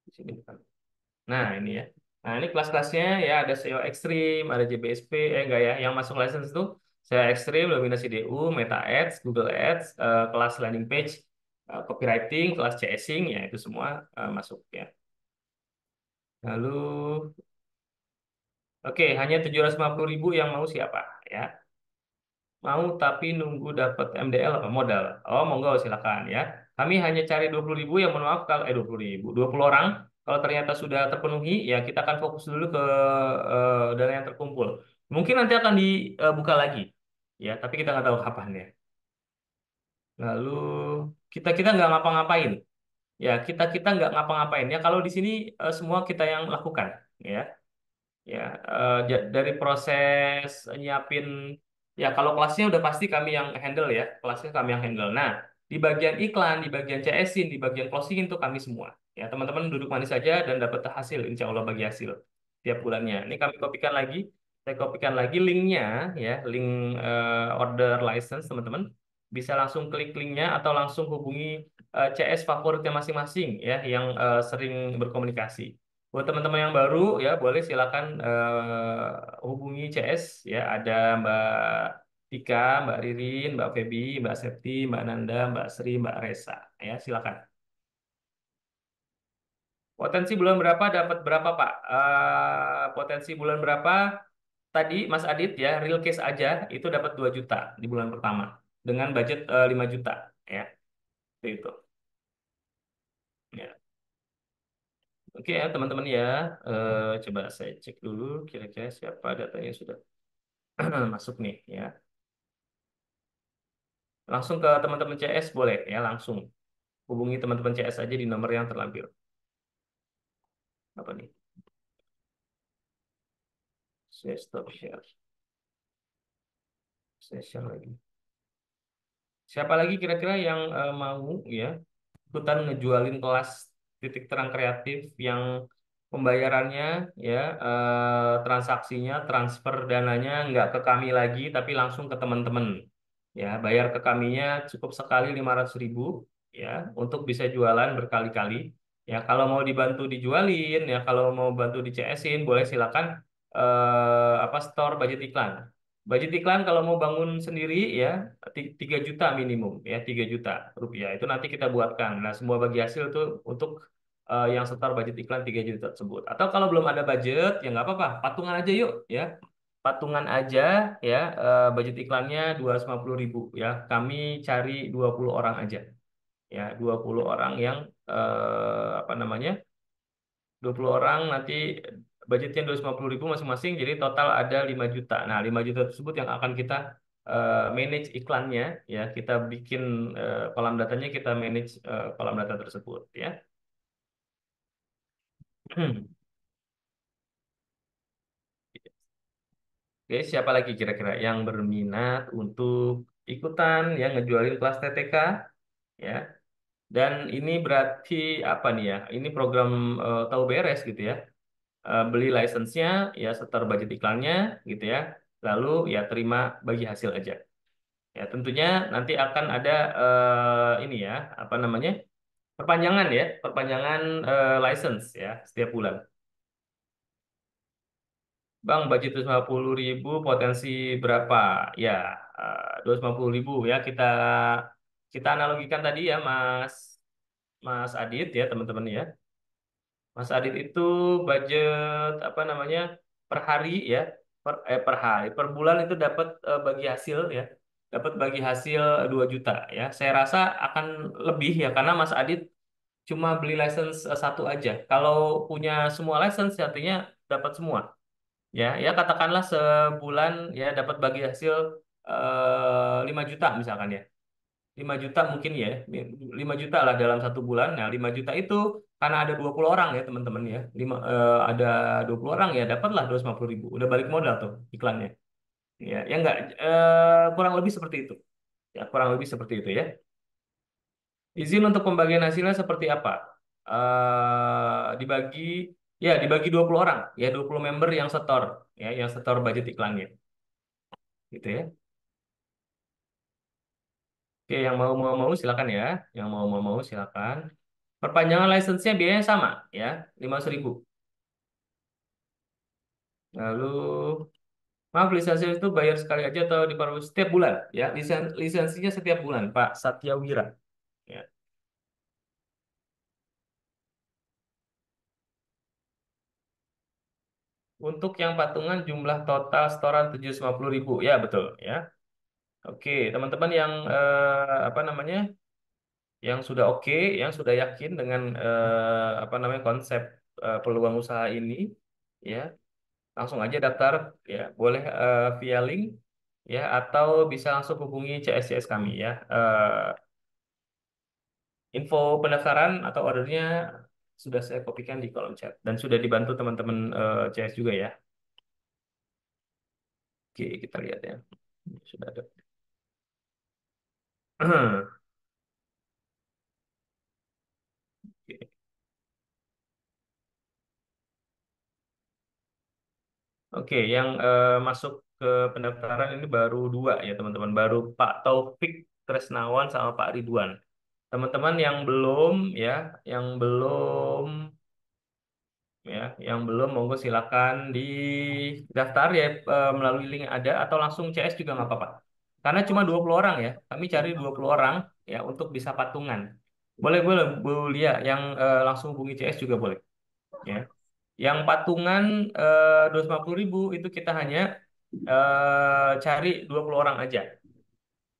Di sini kan. Nah, ini ya. Nah, ini kelas-kelasnya ya ada SEO ekstrim, ada JBSP, enggak ya. Yang masuk license itu SEO ekstrim, dominasi DU, Meta Ads, Google Ads, kelas landing page, copywriting, kelas CSing, ya itu semua masuk ya. Lalu, oke, hanya 750.000 yang mau siapa ya? Mau tapi nunggu dapat MDL apa modal? Oh, monggo silakan ya. Kami hanya cari 20.000 yang mohon maaf kalau 20.000, 20 orang. Kalau ternyata sudah terpenuhi, ya kita akan fokus dulu ke dana yang terkumpul. Mungkin nanti akan dibuka lagi, ya. Tapi kita nggak tahu kapan ya. Lalu kita nggak ngapa-ngapain, ya kita nggak ngapa-ngapain ya. Kalau di sini semua kita yang lakukan, ya. Ya, dari proses nyiapin, ya kalau kelasnya udah pasti kami yang handle ya, kelasnya kami yang handle. Nah, di bagian iklan, di bagian CS-in, di bagian closing itu kami semua. Ya, teman-teman duduk manis saja dan dapat hasil, insya Allah bagi hasil tiap bulannya. Ini kami kopikan lagi, saya kopikan lagi linknya, ya, link order license teman-teman. Bisa langsung klik linknya atau langsung hubungi CS favoritnya masing-masing ya, yang sering berkomunikasi. Buat teman-teman yang baru ya boleh silakan hubungi CS ya, ada Mbak Tika, Mbak Ririn, Mbak Feby, Mbak Septi, Mbak Nanda, Mbak Sri, Mbak Resa ya silakan. Potensi bulan berapa dapat berapa Pak? Potensi bulan berapa tadi Mas Adit ya, real case aja itu dapat 2 juta di bulan pertama dengan budget 5 juta ya. Itu. Ya. Oke ya teman-teman ya. Coba saya cek dulu kira-kira siapa datanya sudah masuk nih ya. Langsung ke teman-teman CS boleh ya, langsung hubungi teman-teman CS aja di nomor yang terlampir. Apa nih? Saya stop share. Saya share lagi. Siapa lagi kira-kira yang mau ya ikutan ngejualin kelas titik terang kreatif yang pembayarannya ya transaksinya transfer dananya nggak ke kami lagi tapi langsung ke teman-teman ya, bayar ke kaminya cukup sekali 500.000 ya untuk bisa jualan berkali-kali ya. Kalau mau dibantu dijualin ya, kalau mau bantu di CS-in boleh silakan apa store budget iklan. Budget iklan kalau mau bangun sendiri ya 3 juta minimum ya, 3 juta rupiah itu nanti kita buatkan. Nah, semua bagi hasil tuh untuk yang setor budget iklan 3 juta tersebut. Atau kalau belum ada budget ya nggak apa-apa, patungan aja yuk ya. Patungan aja ya, budget iklannya 250.000 ya. Kami cari 20 orang aja ya, 20 orang yang apa namanya? 20 orang nanti budgetnya 250.000 masing-masing, jadi total ada 5 juta. Nah, 5 juta tersebut yang akan kita manage iklannya, ya kita bikin kolam datanya, kita manage kolam data tersebut, ya. Oke, siapa lagi kira-kira yang berminat untuk ikutan yang ngejualin kelas TTK, ya? Dan ini berarti apa nih ya? Ini program tahu beres gitu ya. Beli license-nya, ya setor budget iklannya gitu ya. Lalu ya terima bagi hasil aja. Ya tentunya nanti akan ada ini ya, apa namanya? Perpanjangan ya, perpanjangan license ya setiap bulan. Bang, budget 250.000 potensi berapa? Ya, 250.000 ya kita analogikan tadi ya Mas Mas Adit ya teman-teman ya. Mas Adit itu budget apa namanya per hari ya, per hari, per bulan itu dapat bagi hasil ya, dapat bagi hasil 2 juta ya. Saya rasa akan lebih ya karena Mas Adit cuma beli license satu aja. Kalau punya semua license artinya dapat semua ya. Ya katakanlah sebulan ya dapat bagi hasil 5 juta misalkan ya. 5 juta mungkin ya, 5 juta lah dalam 1 bulan. Nah, 5 juta itu karena ada 20 orang ya teman-teman ya. Ada 20 orang ya, dapatlah 250.000. Udah balik modal tuh iklannya. Ya enggak, kurang lebih seperti itu. Ya, kurang lebih seperti itu ya. Izin untuk pembagian hasilnya seperti apa? Dibagi, ya dibagi 20 orang. Ya, 20 member yang setor. Ya, yang setor budget iklannya. Gitu ya. Oke, yang mau silakan ya. Yang mau silakan. Perpanjangan lisensinya biayanya sama ya, 500.000. Lalu, maaf, lisensi itu bayar sekali aja atau diparuh setiap bulan ya? Lisensinya setiap bulan, Pak Satya Wira. Ya. Untuk yang patungan jumlah total setoran 750.000 ya, betul ya. Oke, teman-teman yang apa namanya, yang sudah oke, yang sudah yakin dengan apa namanya konsep peluang usaha ini, ya langsung aja daftar ya, boleh via link ya, atau bisa langsung hubungi CSCS kami ya. Info pendaftaran atau ordernya sudah saya kopikan di kolom chat dan sudah dibantu teman-teman CS juga ya. Oke, kita lihat ya. Sudah ada. Oke. Oke, yang masuk ke pendaftaran ini baru 2 ya teman-teman, baru Pak Taufik Tresnawan sama Pak Ridwan. Teman-teman ya, yang belum yang belum monggo silakan di daftar ya, melalui link yang ada atau langsung CS juga nggak apa-apa. Karena cuma 20 orang ya, kami cari 20 orang ya untuk bisa patungan. Boleh boleh Bu Lia, yang langsung hubungi CS juga boleh ya. Yang patungan 250.000 itu kita hanya cari 20 orang aja.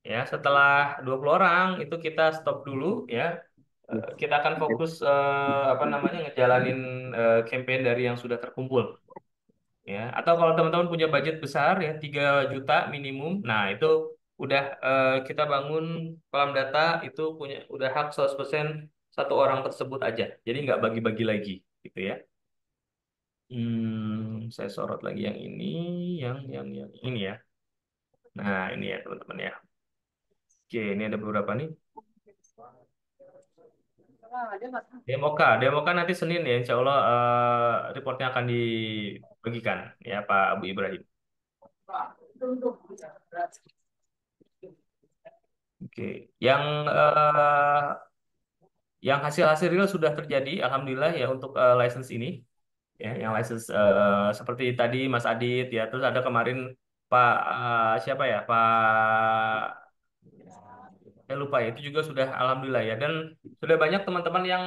Ya, setelah 20 orang itu kita stop dulu ya. Kita akan fokus apa namanya ngejalanin campaign dari yang sudah terkumpul ya. Atau kalau teman-teman punya budget besar ya, 3 juta minimum. Nah, itu udah kita bangun kolam data itu punya udah hak 100% satu orang tersebut aja. Jadi nggak bagi-bagi lagi gitu ya. Saya sorot lagi yang ini, yang ini ya. Nah, ini ya teman-teman ya. Oke, ini ada beberapa nih. Demoka nanti Senin ya, Insya Allah reportnya akan dibagikan ya Pak Abu Ibrahim. Oke, yang eh, yang hasil-hasil real sudah terjadi, alhamdulillah ya untuk license ini, ya, yang license seperti tadi Mas Adit ya, terus ada kemarin Pak siapa ya, Pak, saya lupa ya, itu juga sudah alhamdulillah ya, dan sudah banyak teman-teman yang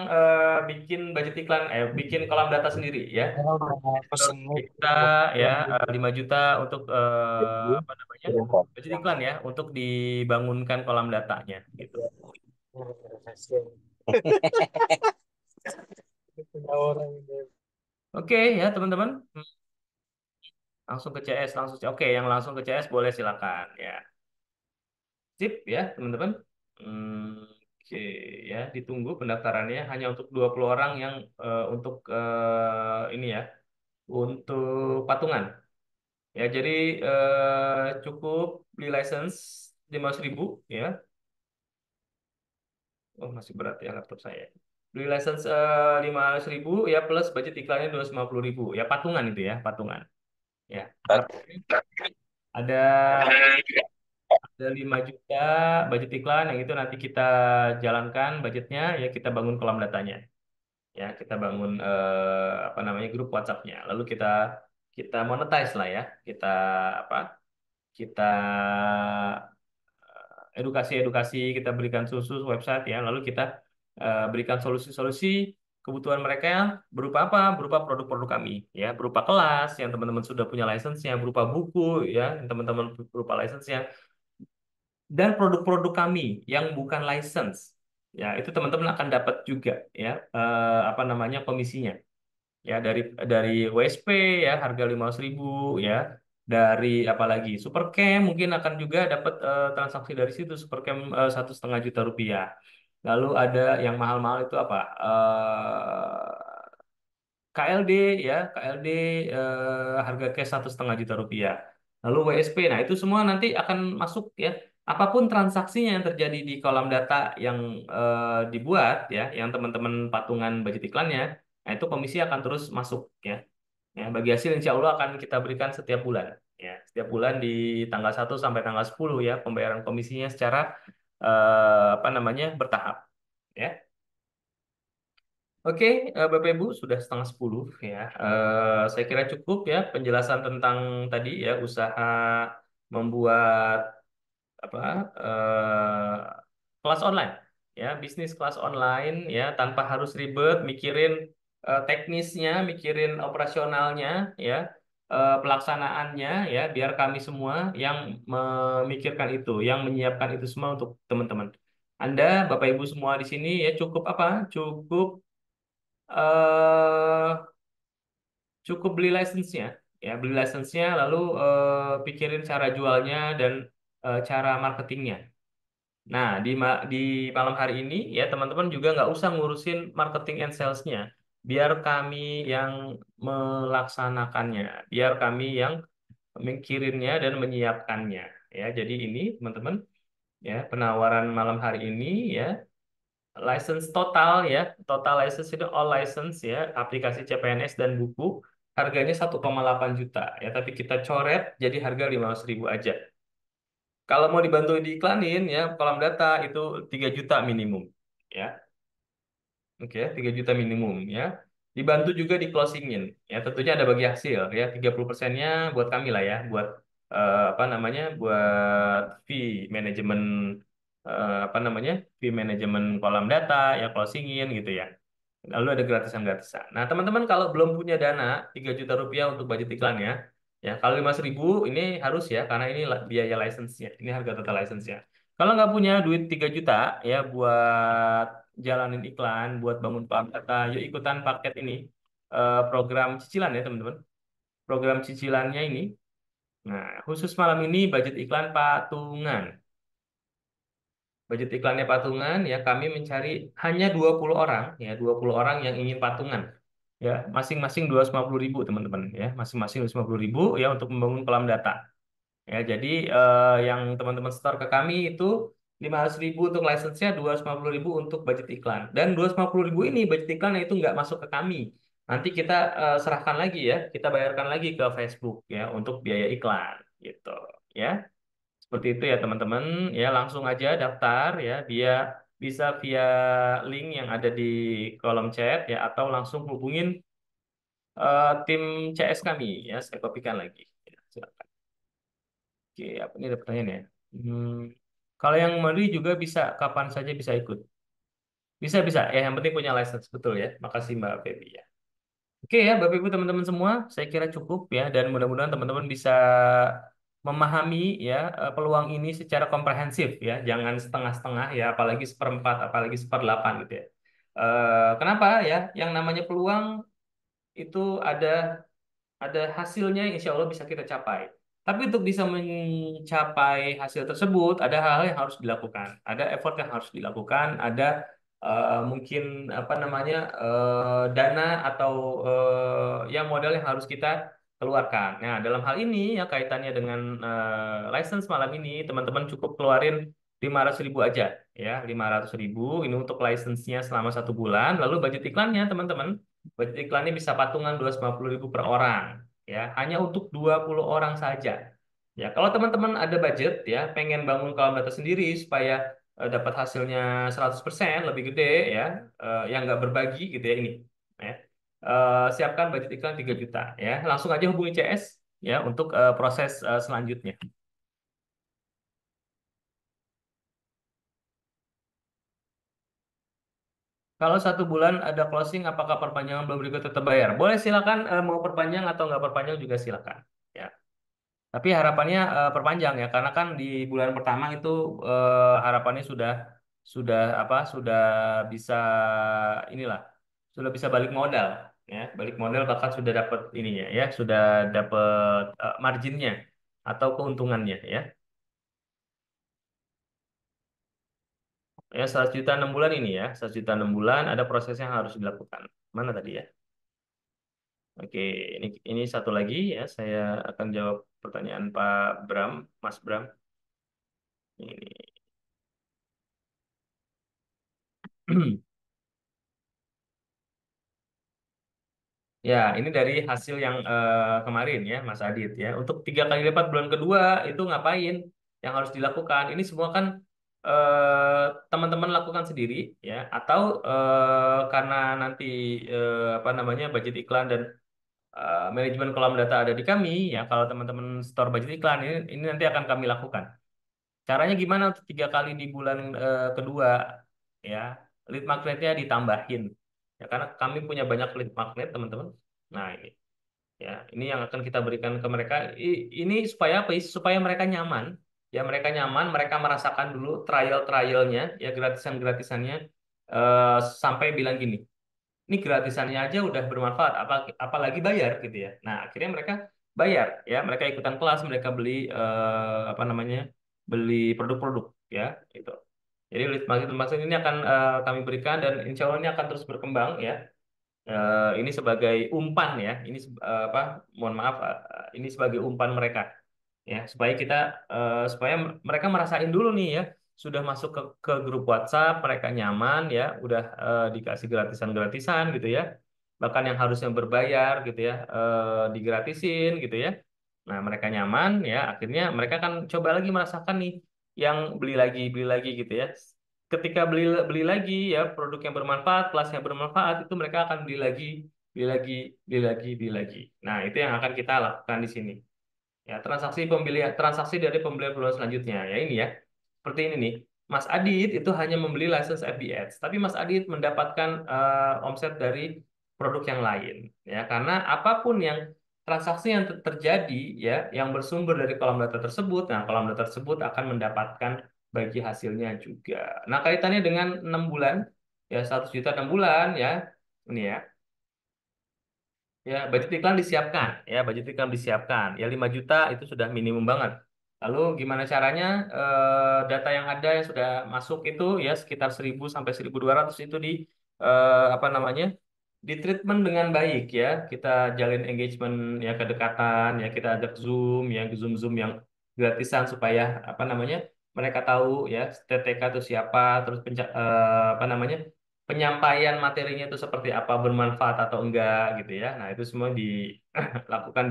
bikin budget iklan, bikin kolam data sendiri ya. Saya udah pesen Kita ya 5 juta untuk apa namanya budget iklan ya untuk dibangunkan kolam datanya gitu. Oke ya teman-teman. Langsung ke CS langsung. Oke, yang langsung ke CS boleh silakan ya. Sip ya teman-teman. Oke ya, ditunggu pendaftarannya hanya untuk 20 orang yang untuk ini ya, untuk patungan. Ya, jadi cukup beli license 500.000 ya. Oh, masih berat ya laptop saya. Beli license 500.000 ya, plus budget iklannya 250.000 ya, patungan itu ya, patungan. Ya, harap ada 5 juta budget iklan yang itu nanti kita jalankan budgetnya ya, kita bangun kolam datanya ya, kita bangun apa namanya grup WhatsApp-nya, lalu kita kita monetize lah ya, kita apa, kita edukasi-edukasi, kita berikan susu website ya, lalu kita berikan solusi-solusi kebutuhan mereka yang berupa apa? Berupa produk-produk kami ya, berupa kelas yang teman-teman sudah punya license-nya, berupa buku ya, yang teman-teman berupa license-nya, dan produk-produk kami yang bukan license. Ya, itu teman-teman akan dapat juga ya, apa namanya komisinya. Ya, dari WSP ya, harga 500.000 ya. dari apalagi Supercam mungkin akan juga dapat transaksi dari situ. Supercam 1,5 juta rupiah. Lalu ada yang mahal-mahal itu apa? KLD ya, KLD harga cash 1,5 juta rupiah. Lalu WSP, nah itu semua nanti akan masuk ya. Apapun transaksinya yang terjadi di kolom data yang dibuat ya, yang teman-teman patungan budget iklannya, nah itu komisi akan terus masuk ya. Ya, bagi hasil insya Allah akan kita berikan setiap bulan. Ya, setiap bulan di tanggal 1 sampai tanggal 10 ya, pembayaran komisinya secara apa namanya bertahap. Ya. Oke, Bapak Ibu sudah 9:30 ya. Saya kira cukup ya penjelasan tentang tadi ya usaha membuat apa kelas online ya, bisnis kelas online ya tanpa harus ribet mikirin teknisnya, mikirin operasionalnya ya, pelaksanaannya ya, biar kami semua yang memikirkan itu, yang menyiapkan itu semua untuk teman-teman. Anda, Bapak Ibu semua di sini ya cukup apa? Cukup eh cukup beli license-nya ya, beli license-nya lalu pikirin cara jualnya dan cara marketingnya. Nah, di malam hari ini ya teman-teman juga nggak usah ngurusin marketing and sales-nya. Biar kami yang melaksanakannya, biar kami yang mikirinnya dan menyiapkannya ya. Jadi ini teman-teman ya penawaran malam hari ini ya. License total ya, total license itu all license ya, aplikasi CPNS dan buku, harganya 1,8 juta ya, tapi kita coret jadi harga 500.000 aja. Kalau mau dibantu diiklanin ya, kolam data itu 3 juta minimum ya. Oke, 3 juta minimum ya. Dibantu juga di closingin. Ya, tentunya ada bagi hasil ya. 30%-nya buat kami lah ya, buat apa namanya? Buat fee manajemen apa namanya? Fee manajemen kolam data ya, closingin gitu ya. Lalu ada gratisan-gratisan. Nah, teman-teman kalau belum punya dana 3 juta rupiah untuk budget iklannya, ya kalau 5.000 ini harus ya, karena ini biaya license-nya. Ini harga total license-nya. Kalau nggak punya duit 3 juta ya buat jalanin iklan, buat bangun paham data, yuk ikutan paket ini. Program cicilan ya teman-teman. Program cicilannya ini. Nah, khusus malam ini budget iklan patungan. Budget iklannya patungan ya kami mencari hanya 20 orang ya 20 orang yang ingin patungan ya masing-masing 250.000 teman-teman ya masing-masing 250.000 ya untuk membangun kolam data ya jadi yang teman-teman store ke kami itu 500.000 untuk license-nya 250.000 untuk budget iklan dan 250.000 ini budget iklan itu nggak masuk ke kami nanti kita serahkan lagi ya kita bayarkan lagi ke Facebook ya untuk biaya iklan gitu ya. Seperti itu ya teman-teman, ya langsung aja daftar ya, dia bisa via link yang ada di kolom chat ya, atau langsung hubungin tim CS kami ya, saya kopikan lagi. Ya, silakan. Oke, apa ini ada pertanyaan ya? Hmm, kalau yang Mari juga bisa kapan saja bisa ikut. Bisa bisa ya, yang penting punya license betul ya. Makasih Mbak Feby ya. Oke ya, Bapak Ibu teman-teman semua, saya kira cukup ya dan mudah-mudahan teman-teman bisa memahami ya peluang ini secara komprehensif ya, jangan setengah-setengah ya, apalagi seperempat, apalagi seperdelapan gitu ya. Kenapa ya? Yang namanya peluang itu ada hasilnya insya Allah bisa kita capai. Tapi untuk bisa mencapai hasil tersebut, ada hal-hal yang harus dilakukan, ada effort yang harus dilakukan, ada mungkin apa namanya dana atau yang modal yang harus kita keluarkan. Nah, dalam hal ini ya kaitannya dengan license malam ini, teman-teman cukup keluarin 500.000 aja ya, 500.000 ini untuk license-nya selama 1 bulan. Lalu budget iklannya teman-teman budget iklannya bisa patungan 250.000 per orang, ya, hanya untuk 20 orang saja. Ya, kalau teman-teman ada budget, ya, pengen bangun kolam data sendiri supaya dapat hasilnya 100% lebih gede, ya, yang nggak berbagi gitu ya ini. Ya. Siapkan budget iklan 3 juta, ya. Langsung aja hubungi CS, ya, untuk proses selanjutnya. Kalau 1 bulan ada closing, apakah perpanjangan belum berikut tetap bayar? Boleh silakan mau perpanjang atau nggak perpanjang juga silakan. Ya. Tapi harapannya perpanjang ya, karena kan di bulan pertama itu harapannya sudah apa? Sudah bisa inilah, sudah bisa balik modal ya balik modal bahkan sudah dapat ininya ya, sudah dapat marginnya atau keuntungannya ya. Ya 100 juta 6 bulan ini ya, 100 juta 6 bulan ada proses yang harus dilakukan. Mana tadi ya? Oke, ini satu lagi ya, saya akan jawab pertanyaan Pak Bram, Mas Bram. Ini. Ya, ini dari hasil yang kemarin ya, Mas Adit ya. Untuk 3 kali lipat bulan kedua itu ngapain? Yang harus dilakukan? Ini semua kan teman-teman lakukan sendiri ya, atau karena nanti apa namanya budget iklan dan manajemen kolam data ada di kami ya. Kalau teman-teman store budget iklan ini nanti akan kami lakukan. Caranya gimana untuk 3 kali di bulan kedua ya? Lead magnetnya ditambahin ya, karena kami punya banyak lead magnet teman-teman. Nah ini. Ya, ini yang akan kita berikan ke mereka. Ini supaya apa? Supaya mereka nyaman. Ya, mereka nyaman, mereka merasakan dulu trialnya, ya gratisannya, sampai bilang gini, ini gratisannya aja udah bermanfaat, apalagi bayar gitu ya. Nah, akhirnya mereka bayar, ya, mereka ikutan kelas, mereka beli apa namanya, beli produk-produk, ya, itu. Jadi lead marketing ini akan kami berikan dan insya Allah ini akan terus berkembang, ya. Ini sebagai umpan ya, ini apa? Mohon maaf, ini sebagai umpan mereka ya, supaya supaya mereka merasain dulu nih ya, sudah masuk ke grup WhatsApp, mereka nyaman ya, udah dikasih gratisan-gratisan gitu ya, bahkan yang harusnya berbayar gitu ya, digratisin gitu ya. Nah, mereka nyaman ya, akhirnya mereka kan coba lagi merasakan nih yang beli lagi gitu ya. Ketika beli beli lagi ya produk yang bermanfaat, kelasnya bermanfaat, itu mereka akan beli lagi, beli lagi, beli lagi, beli lagi. Nah, itu yang akan kita lakukan di sini. Ya, transaksi dari pembelian peluang selanjutnya. Ya ini ya. Seperti ini nih. Mas Adit itu hanya membeli license FB Ads, tapi Mas Adit mendapatkan omset dari produk yang lain. Ya, karena apapun yang transaksi yang terjadi ya, yang bersumber dari kolom data tersebut, nah kolom data tersebut akan mendapatkan bagi hasilnya juga. Nah, kaitannya dengan 6 bulan, ya 100 juta 6 bulan ya. Ini ya. Ya, budget iklan disiapkan. Ya, budget iklan disiapkan. Ya, 5 juta itu sudah minimum banget. Lalu gimana caranya data yang ada yang sudah masuk itu ya sekitar 1000 sampai 1200 itu apa namanya? Di treatment dengan baik ya. Kita jalin engagement ya kedekatan ya, kita ajak Zoom ya, Zoom yang gratisan supaya apa namanya? Mereka tahu ya TTK itu siapa, terus apa namanya? Penyampaian materinya itu seperti apa, bermanfaat atau enggak gitu ya. Nah, itu semua dilakukan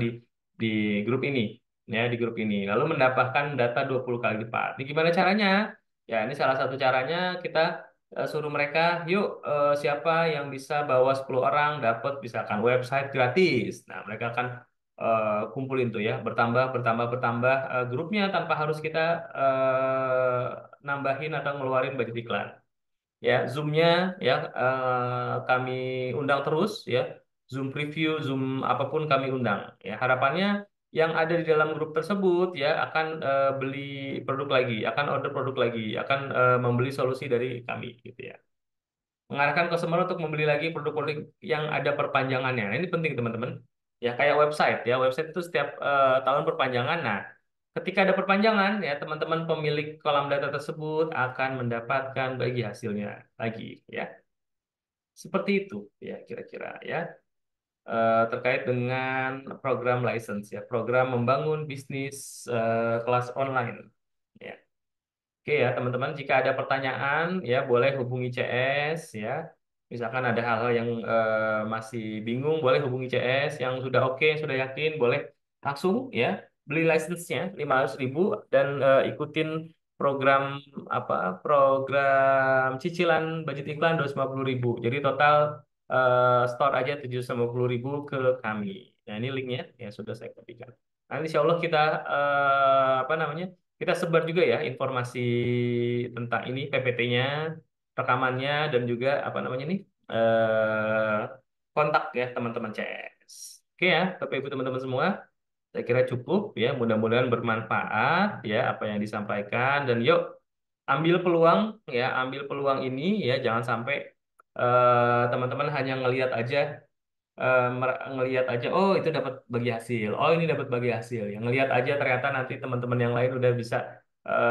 di grup ini ya, di grup ini. Lalu mendapatkan data 20 kali lipat. Ini gimana caranya? Ya, ini salah satu caranya kita suruh mereka, yuk siapa yang bisa bawa 10 orang dapat misalkan website gratis. Nah, mereka akan kumpulin tuh ya, bertambah bertambah bertambah grupnya tanpa harus kita nambahin atau ngeluarin budget iklan ya. Zoom-nya ya kami undang terus ya, Zoom preview, Zoom apapun kami undang ya. Harapannya yang ada di dalam grup tersebut ya akan beli produk lagi, akan order produk lagi, akan membeli solusi dari kami gitu ya. Mengarahkan customer untuk membeli lagi produk-produk yang ada perpanjangannya. Nah, ini penting teman-teman. Ya kayak website ya, website itu setiap tahun perpanjangan. Nah, ketika ada perpanjangan ya teman-teman pemilik kolam data tersebut akan mendapatkan bagi hasilnya lagi ya. Seperti itu ya kira-kira ya. Terkait dengan program license ya, program membangun bisnis kelas online ya. Oke ya teman-teman, jika ada pertanyaan ya boleh hubungi CS ya. Misalkan ada hal-hal yang masih bingung, boleh hubungi CS. Yang sudah oke, sudah yakin, boleh langsung ya beli license-nya 500.000 dan ikutin program apa? Program cicilan budget iklan 250.000. Jadi total store aja 750.000 ke kami. Nah ini linknya ya sudah saya ketikkan. Nah, insya Allah kita apa namanya? Kita sebar juga ya informasi tentang ini PPT-nya, rekamannya dan juga apa namanya nih eh, kontak ya teman-teman CS. Oke ya, Bapak Ibu teman-teman semua, saya kira cukup ya. Mudah-mudahan bermanfaat ya apa yang disampaikan dan yuk ambil peluang ya, ambil peluang ini ya. Jangan sampai teman-teman hanya ngelihat aja ngelihat aja, oh itu dapat bagi hasil, oh ini dapat bagi hasil. Yang ngelihat aja ternyata nanti teman-teman yang lain udah bisa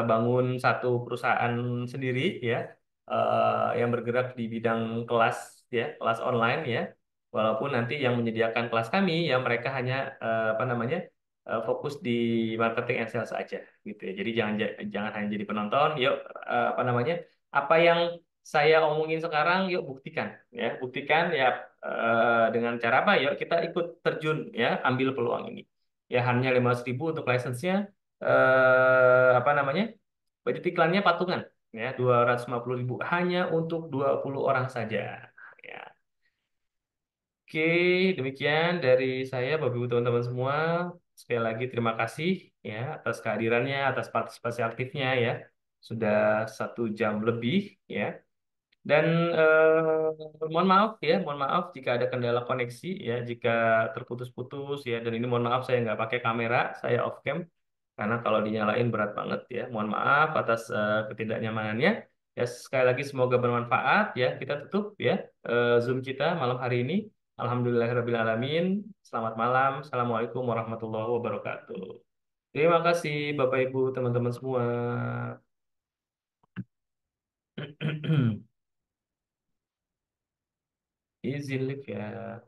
bangun satu perusahaan sendiri ya, yang bergerak di bidang kelas ya, kelas online ya. Walaupun nanti yang menyediakan kelas kami ya mereka hanya apa namanya fokus di marketing and sales aja gitu ya. Jadi jangan hanya jadi penonton, yuk apa namanya apa yang saya omongin sekarang, yuk buktikan ya, buktikan ya dengan cara apa? Yuk kita ikut terjun ya, ambil peluang ini. Ya hanya 15.000 untuk license-nya, apa namanya? Budget iklannya patungan ya 250.000 hanya untuk 20 orang saja. Ya. Oke, demikian dari saya, Bapak Ibu teman-teman semua. Sekali lagi terima kasih ya atas kehadirannya, atas partisipasi aktifnya ya. Sudah 1 jam lebih ya. Dan mohon maaf ya, mohon maaf jika ada kendala koneksi ya, jika terputus-putus ya. Dan ini mohon maaf saya nggak pakai kamera, saya off cam karena kalau dinyalain berat banget ya. Mohon maaf atas ketidaknyamanannya. Ya sekali lagi semoga bermanfaat ya. Kita tutup ya Zoom kita malam hari ini. Alhamdulillahirrabbilalamin. Selamat malam. Assalamualaikum warahmatullahi wabarakatuh. Terima kasih Bapak Ibu teman-teman semua. Izin live ya.